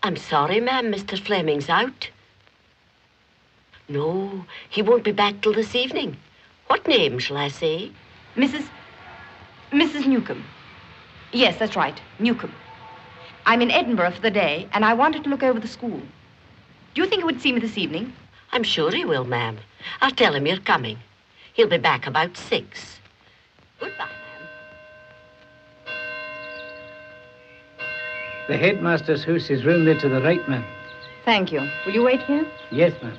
I'm sorry, ma'am. Mr. Fleming's out. No, he won't be back till this evening. What name shall I say? Mrs. Newcomb. Yes, that's right, Newcomb. I'm in Edinburgh for the day, and I wanted to look over the school. Do you think he would see me this evening? I'm sure he will, ma'am. I'll tell him you're coming. He'll be back about 6. Goodbye. The headmaster's house is round there to the right, ma'am. Thank you. Will you wait here? Yes, ma'am.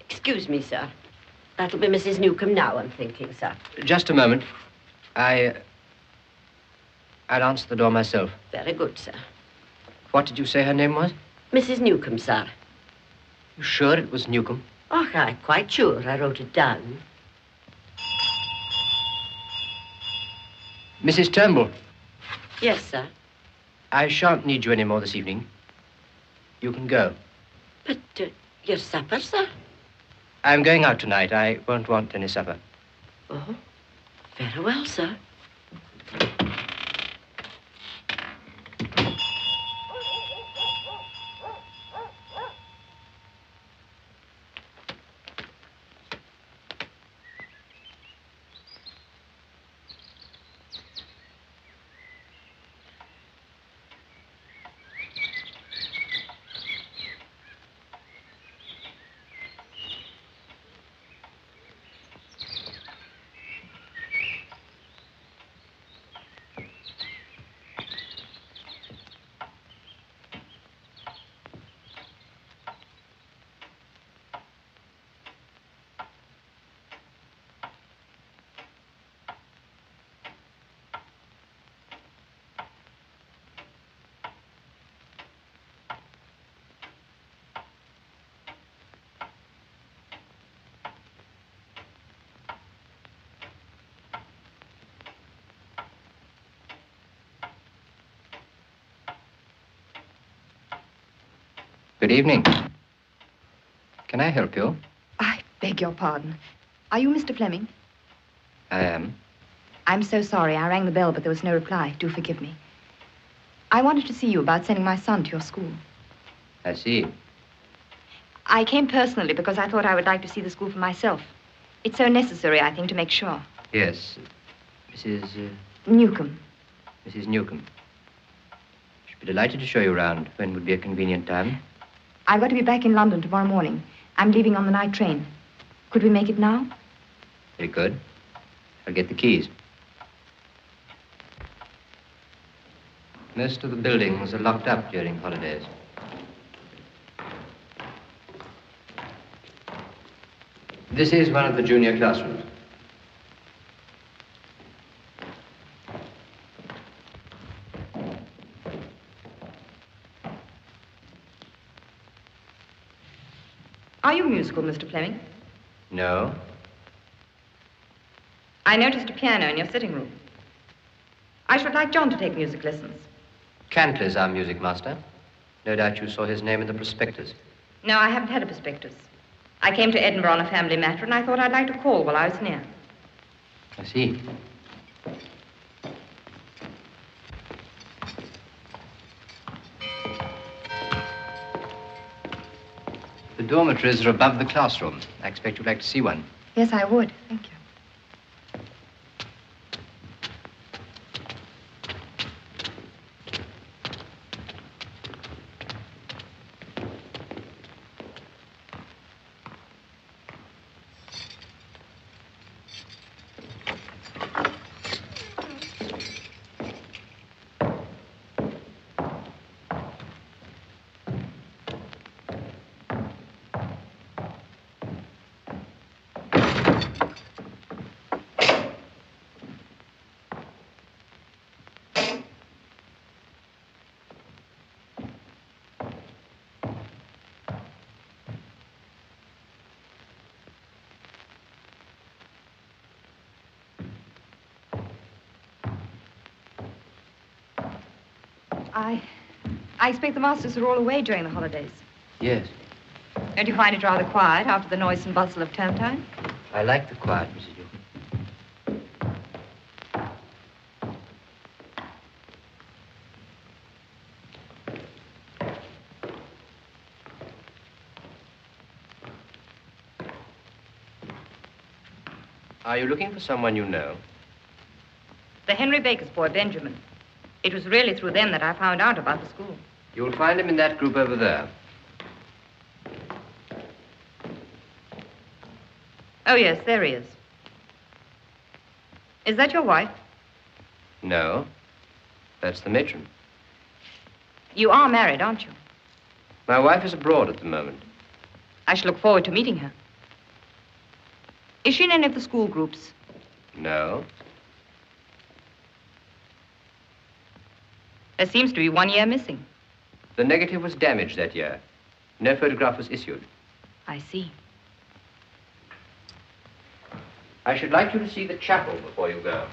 Excuse me, sir. That'll be Mrs. Newcomb now, I'm thinking, sir. Just a moment. I'll answer the door myself. Very good, sir. What did you say her name was? Mrs. Newcomb, sir. You sure it was Newcomb? Oh, I'm quite sure. I wrote it down. Mrs. Turnbull, Yes, sir. I shan't need you any more this evening. You can go. But your supper, sir? I'm going out tonight. I won't want any supper. Oh, very well, sir. Good evening. Can I help you? I beg your pardon. Are you Mr. Fleming? I am. I'm so sorry. I rang the bell, but there was no reply. Do forgive me. I wanted to see you about sending my son to your school. I see. I came personally because I thought I would like to see the school for myself. It's so necessary, I think, to make sure. Yes. Mrs. Newcomb. Mrs. Newcomb. Should be delighted to show you around. When would be a convenient time? I've got to be back in London tomorrow morning. I'm leaving on the night train. Could we make it now? Very good. I'll get the keys. Most of the buildings are locked up during holidays. This is one of the junior classrooms. Are you musical, Mr. Fleming? No. I noticed a piano in your sitting room. I should like John to take music lessons. Cantley's our music master. No doubt you saw his name in the prospectus. No, I haven't had a prospectus. I came to Edinburgh on a family matter, and I thought I'd like to call while I was near. I see. The dormitories are above the classroom. I expect you'd like to see one. Yes, I would. Thank you. I expect the masters are all away during the holidays. Yes. Don't you find it rather quiet after the noise and bustle of term time? I like the quiet, Mrs. Newcomb. Are you looking for someone you know? The Henry Baker's boy, Benjamin. It was really through them that I found out about the school. You'll find him in that group over there. Oh, yes, there he is. Is that your wife? No. That's the matron. You are married, aren't you? My wife is abroad at the moment. I shall look forward to meeting her. Is she in any of the school groups? No. There seems to be 1 year missing. The negative was damaged that year. No photograph was issued. I see. I should like you to see the chapel before you go.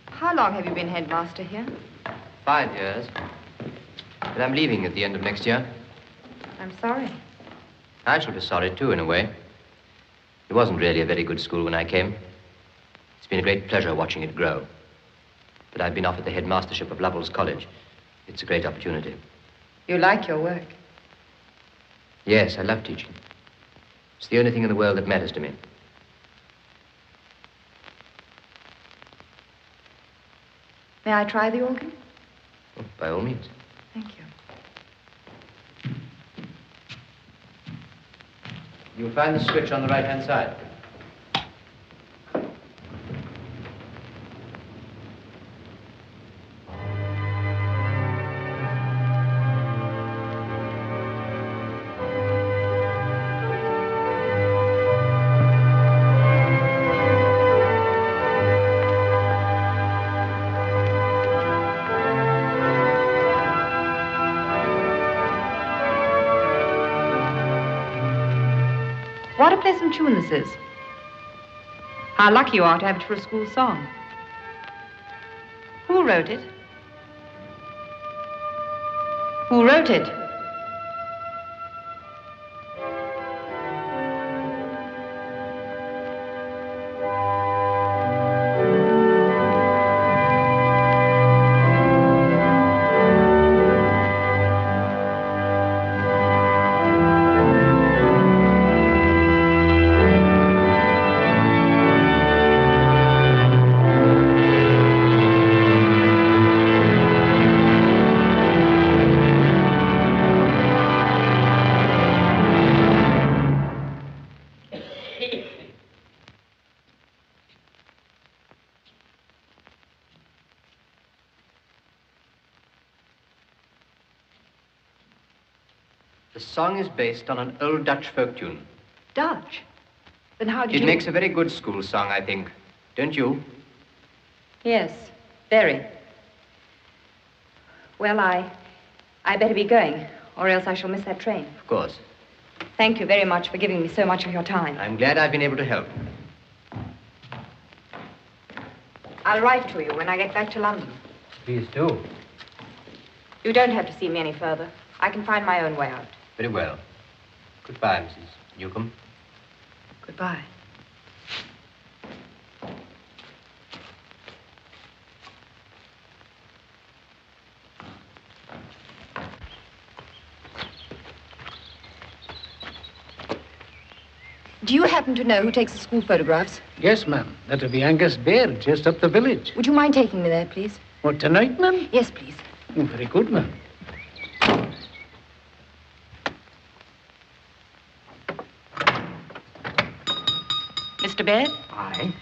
How long have you been headmaster here? 5 years. But I'm leaving at the end of next year. I'm sorry. I shall be sorry, too, in a way. It wasn't really a very good school when I came. It's been a great pleasure watching it grow. But I've been offered the headmastership of Lovell's College. It's a great opportunity. You like your work? Yes, I love teaching. It's the only thing in the world that matters to me. May I try the organ? Oh, by all means. Thank you. You'll find the switch on the right-hand side. What a pleasant tune this is. How lucky you are to have it for a school song. Who wrote it? Who wrote it? The song is based on an old Dutch folk tune. Dutch? Then how did It you... makes a very good school song, I think. Don't you? Yes, very. Well, I better be going, or else I shall miss that train. Of course. Thank you very much for giving me so much of your time. I'm glad I've been able to help. I'll write to you when I get back to London. Please do. You don't have to see me any further. I can find my own way out. Very well. Goodbye, Mrs. Newcomb. Goodbye. Do you happen to know who takes the school photographs? Yes, ma'am. That'll be Angus Baird, just up the village. Would you mind taking me there, please? What, tonight, ma'am? Yes, please. Oh, very good, ma'am. Mr. Baird? Aye.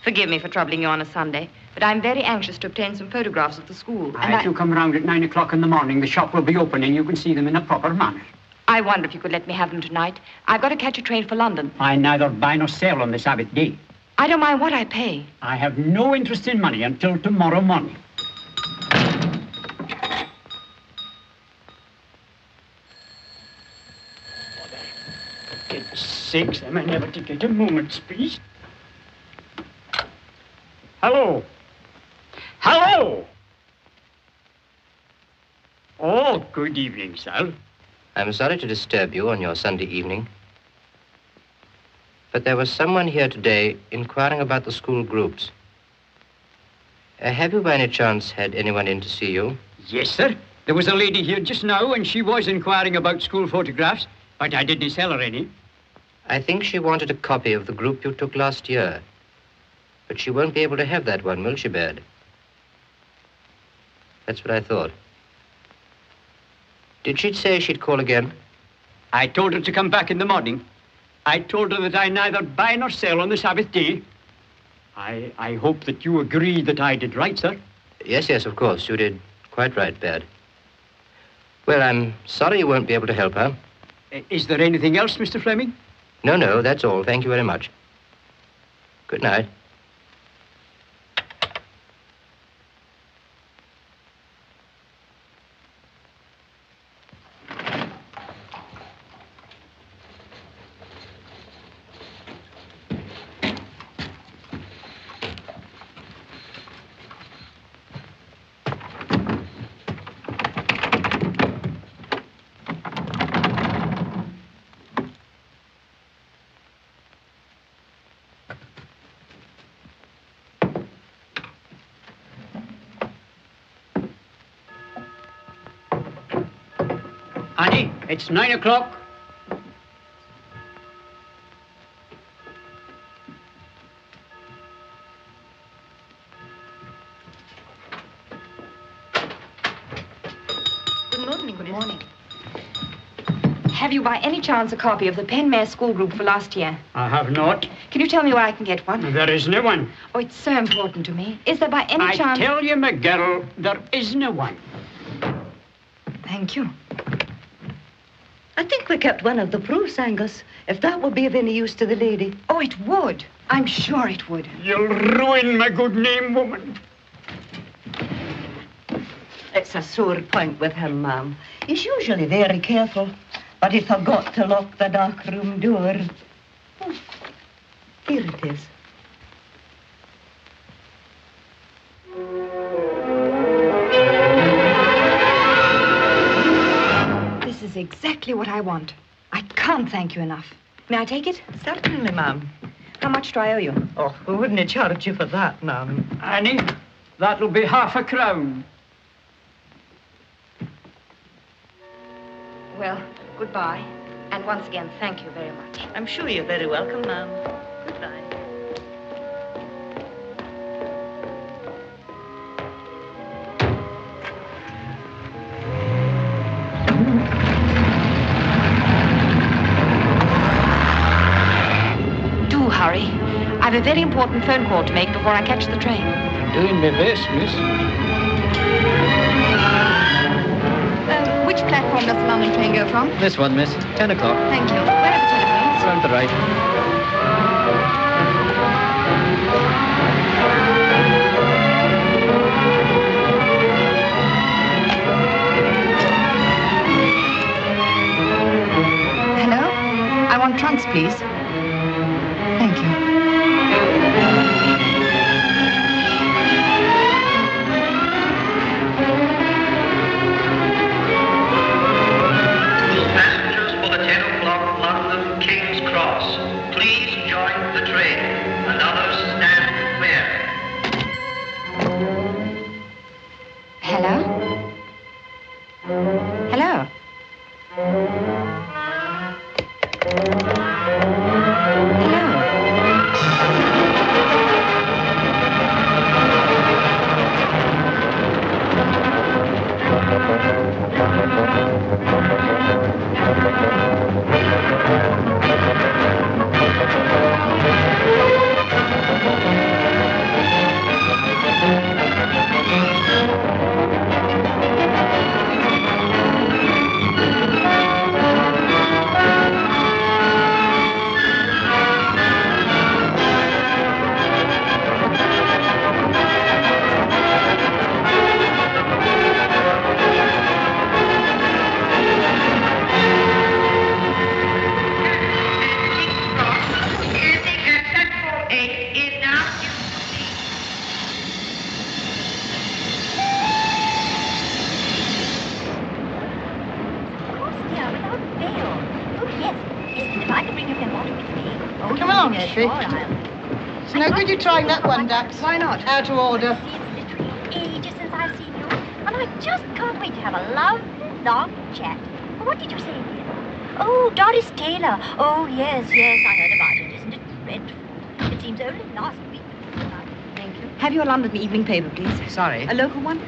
Forgive me for troubling you on a Sunday, but I'm very anxious to obtain some photographs of the school. If you come round at 9 o'clock in the morning, the shop will be open and you can see them in a proper manner. I wonder if you could let me have them tonight. I've got to catch a train for London. I neither buy nor sell on the Sabbath day. I don't mind what I pay. I have no interest in money until tomorrow morning. For God's sakes, am I never to get a moment's peace? Hello? Hello? Oh, good evening, sir. I'm sorry to disturb you on your Sunday evening. But there was someone here today inquiring about the school groups. Have you by any chance had anyone in to see you? Yes, sir. There was a lady here just now, and she was inquiring about school photographs, but I didn't sell her any. I think she wanted a copy of the group you took last year. But she won't be able to have that one, will she, Baird? That's what I thought. Did she say she'd call again? I told her to come back in the morning. I told her that I neither buy nor sell on the Sabbath day. I hope that you agree that I did right, sir. Yes, yes, of course. You did quite right, Baird. Well, I'm sorry you won't be able to help her. Is there anything else, Mr. Fleming? No, no, that's all. Thank you very much. Good night. Annie, it's 9 o'clock. Good morning. Good morning. Have you by any chance a copy of the Penmare School Group for last year? I have not. Can you tell me where I can get one? There is no one. Oh, it's so important to me. Is there by any chance... I tell you, my girl, there is no one. Thank you. I think we kept one of the proofs, Angus, if that would be of any use to the lady. Oh, it would. I'm sure it would. You'll ruin my good name, woman. It's a sore point with him, ma'am. He's usually very careful, but he forgot to lock the dark room door. Here it is. This is exactly what I want. I can't thank you enough. May I take it? Certainly, ma'am. How much do I owe you? Oh, we wouldn't charge you for that, ma'am. Annie, that'll be £0.50. Well, goodbye. And once again, thank you very much. I'm sure you're very welcome, ma'am. Goodbye. Do hurry. I have a very important phone call to make before I catch the train. Doing my best, miss. Which platform does the London train go from? This one, miss. 10 o'clock. Thank you. Where are the telephones? Round the right. Hello? I want trunks, please. Thank you. Passengers for the 10 o'clock London King's Cross, please join the train. Another stand clear. Hello? Hello? Come along, Effie. It's no good you trying that one, Dax. Why not? Out of order. Ages since I've seen you, and I just can't wait to have a lovely, long chat. What did you say again? Oh, Doris Taylor. Oh, yes, I heard about it. Isn't it dreadful? It seems only last week. Thank you. Have your London evening paper, please. Sorry. A local one?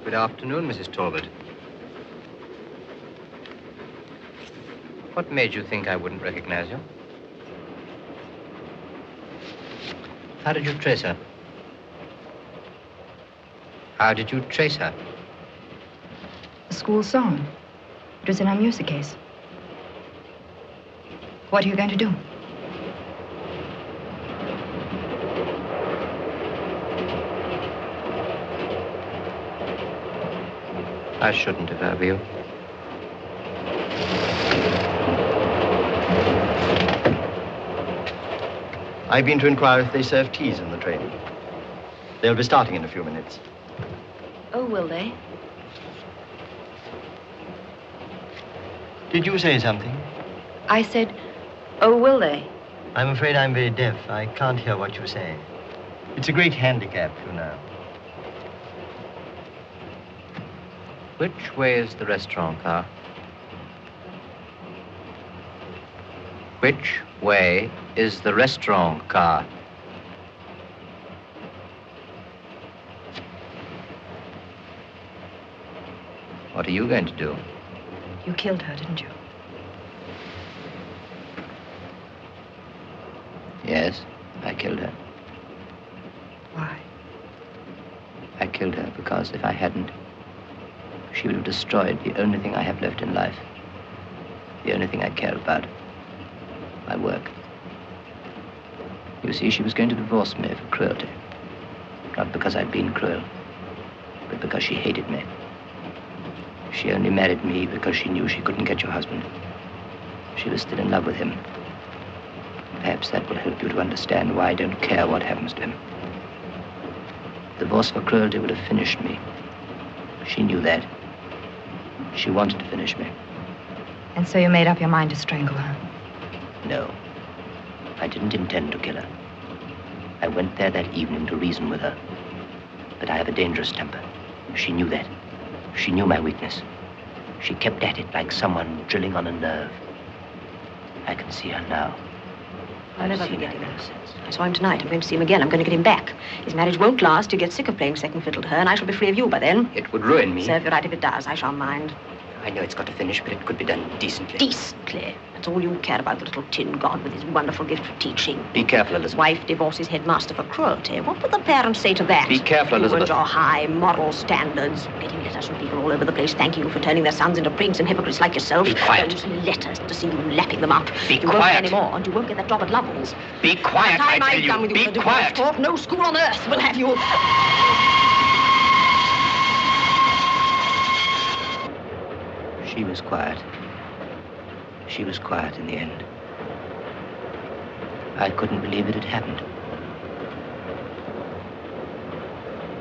Good afternoon, Mrs. Talbot. What made you think I wouldn't recognize you? How did you trace her? How did you trace her? A school song. It was in our music case. What are you going to do? I shouldn't if I were you. I've been to inquire if they serve teas in the train. They'll be starting in a few minutes. Oh, will they? Did you say something? I said, oh, will they? I'm afraid I'm very deaf. I can't hear what you say. It's a great handicap, you know. Which way is the restaurant car? Which way is the restaurant car? What are you going to do? You killed her, didn't you? Yes, I killed her. Why? killed her because if I hadn't, she would have destroyed the only thing I have left in life. The only thing I care about. My work. You see, she was going to divorce me for cruelty. Not because I'd been cruel, but because she hated me. She only married me because she knew she couldn't get your husband. She was still in love with him. Perhaps that will help you to understand why I don't care what happens to him. Divorce for cruelty would have finished me. She knew that. She wanted to finish me. And so you made up your mind to strangle her? No. I didn't intend to kill her. I went there that evening to reason with her. But I have a dangerous temper. She knew that. She knew my weakness. She kept at it like someone drilling on a nerve. I can see her now. I'll never forget him. I saw him tonight. I'm going to see him again. I'm going to get him back. His marriage won't last. He'll get sick of playing second fiddle to her, and I shall be free of you by then. It would ruin me. Serve you right if it does. I shan't mind. I know it's got to finish, but it could be done decently. Decently? That's all you care about, the little tin god with his wonderful gift for teaching. Be careful, Elizabeth. Wife divorces headmaster for cruelty. What would the parents say to that? Be careful, Elizabeth. Your high moral standards. Getting letters from people all over the place thanking you for turning their sons into prigs and hypocrites like yourself. Be quiet. Those letters to see you lapping them up. Be you quiet. won't get any more, and you won't get that job at Lovell's. Be quiet, By the time I tell I'm you. done with you Be for the quiet. divorce talk, no school on earth will have you. She was quiet. She was quiet in the end. I couldn't believe it had happened.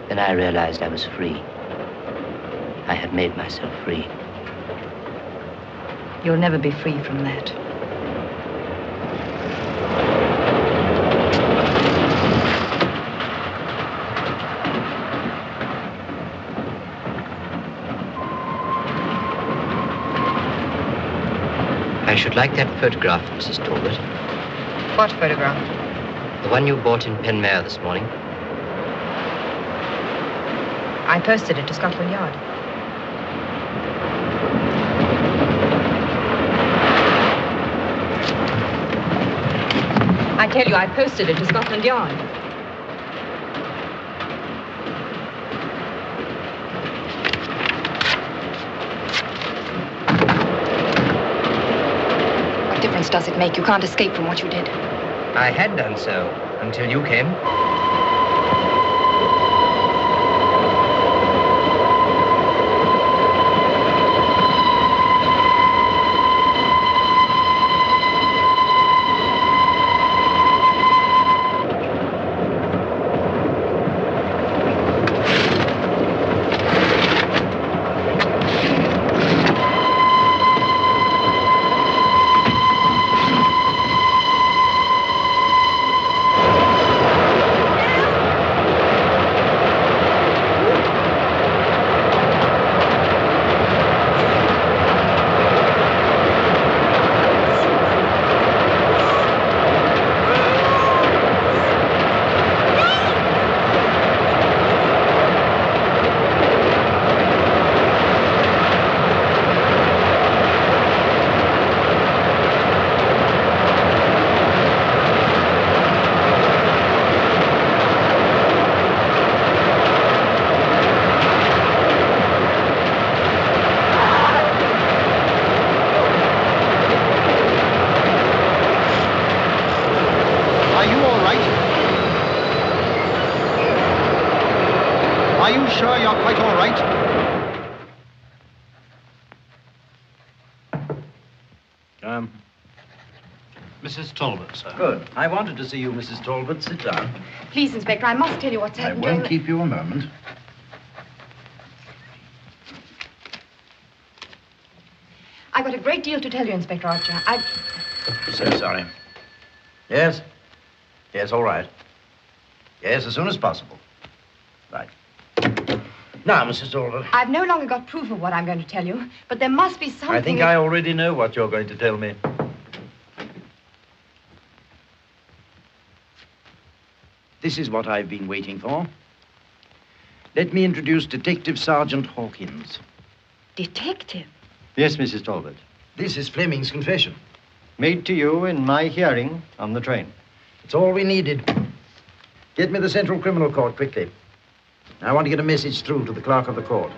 Then I realized I was free. I had made myself free. You'll never be free from that. I should like that photograph, Mrs. Talbot. What photograph? The one you bought in Penmare this morning. I posted it to Scotland Yard. I tell you, I posted it to Scotland Yard. What difference does it make? You can't escape from what you did. I had done so until you came. Mrs. Talbot, sir. Good. I wanted to see you, Mrs. Talbot. Sit down. Please, Inspector, I must tell you what's I happened. won't keep you a moment. I've got a great deal to tell you, Inspector Archer. So sorry. Yes? Yes, all right. Yes, as soon as possible. Right. Now, Mrs. Talbot. I've no longer got proof of what I'm going to tell you, but there must be something... I think I already know what you're going to tell me. This is what I've been waiting for. Let me introduce Detective Sergeant Hawkins. Detective? Yes, Mrs. Talbot. This is Fleming's confession. Made to you in my hearing on the train. It's all we needed. Get me the Central Criminal Court quickly. I want to get a message through to the clerk of the court.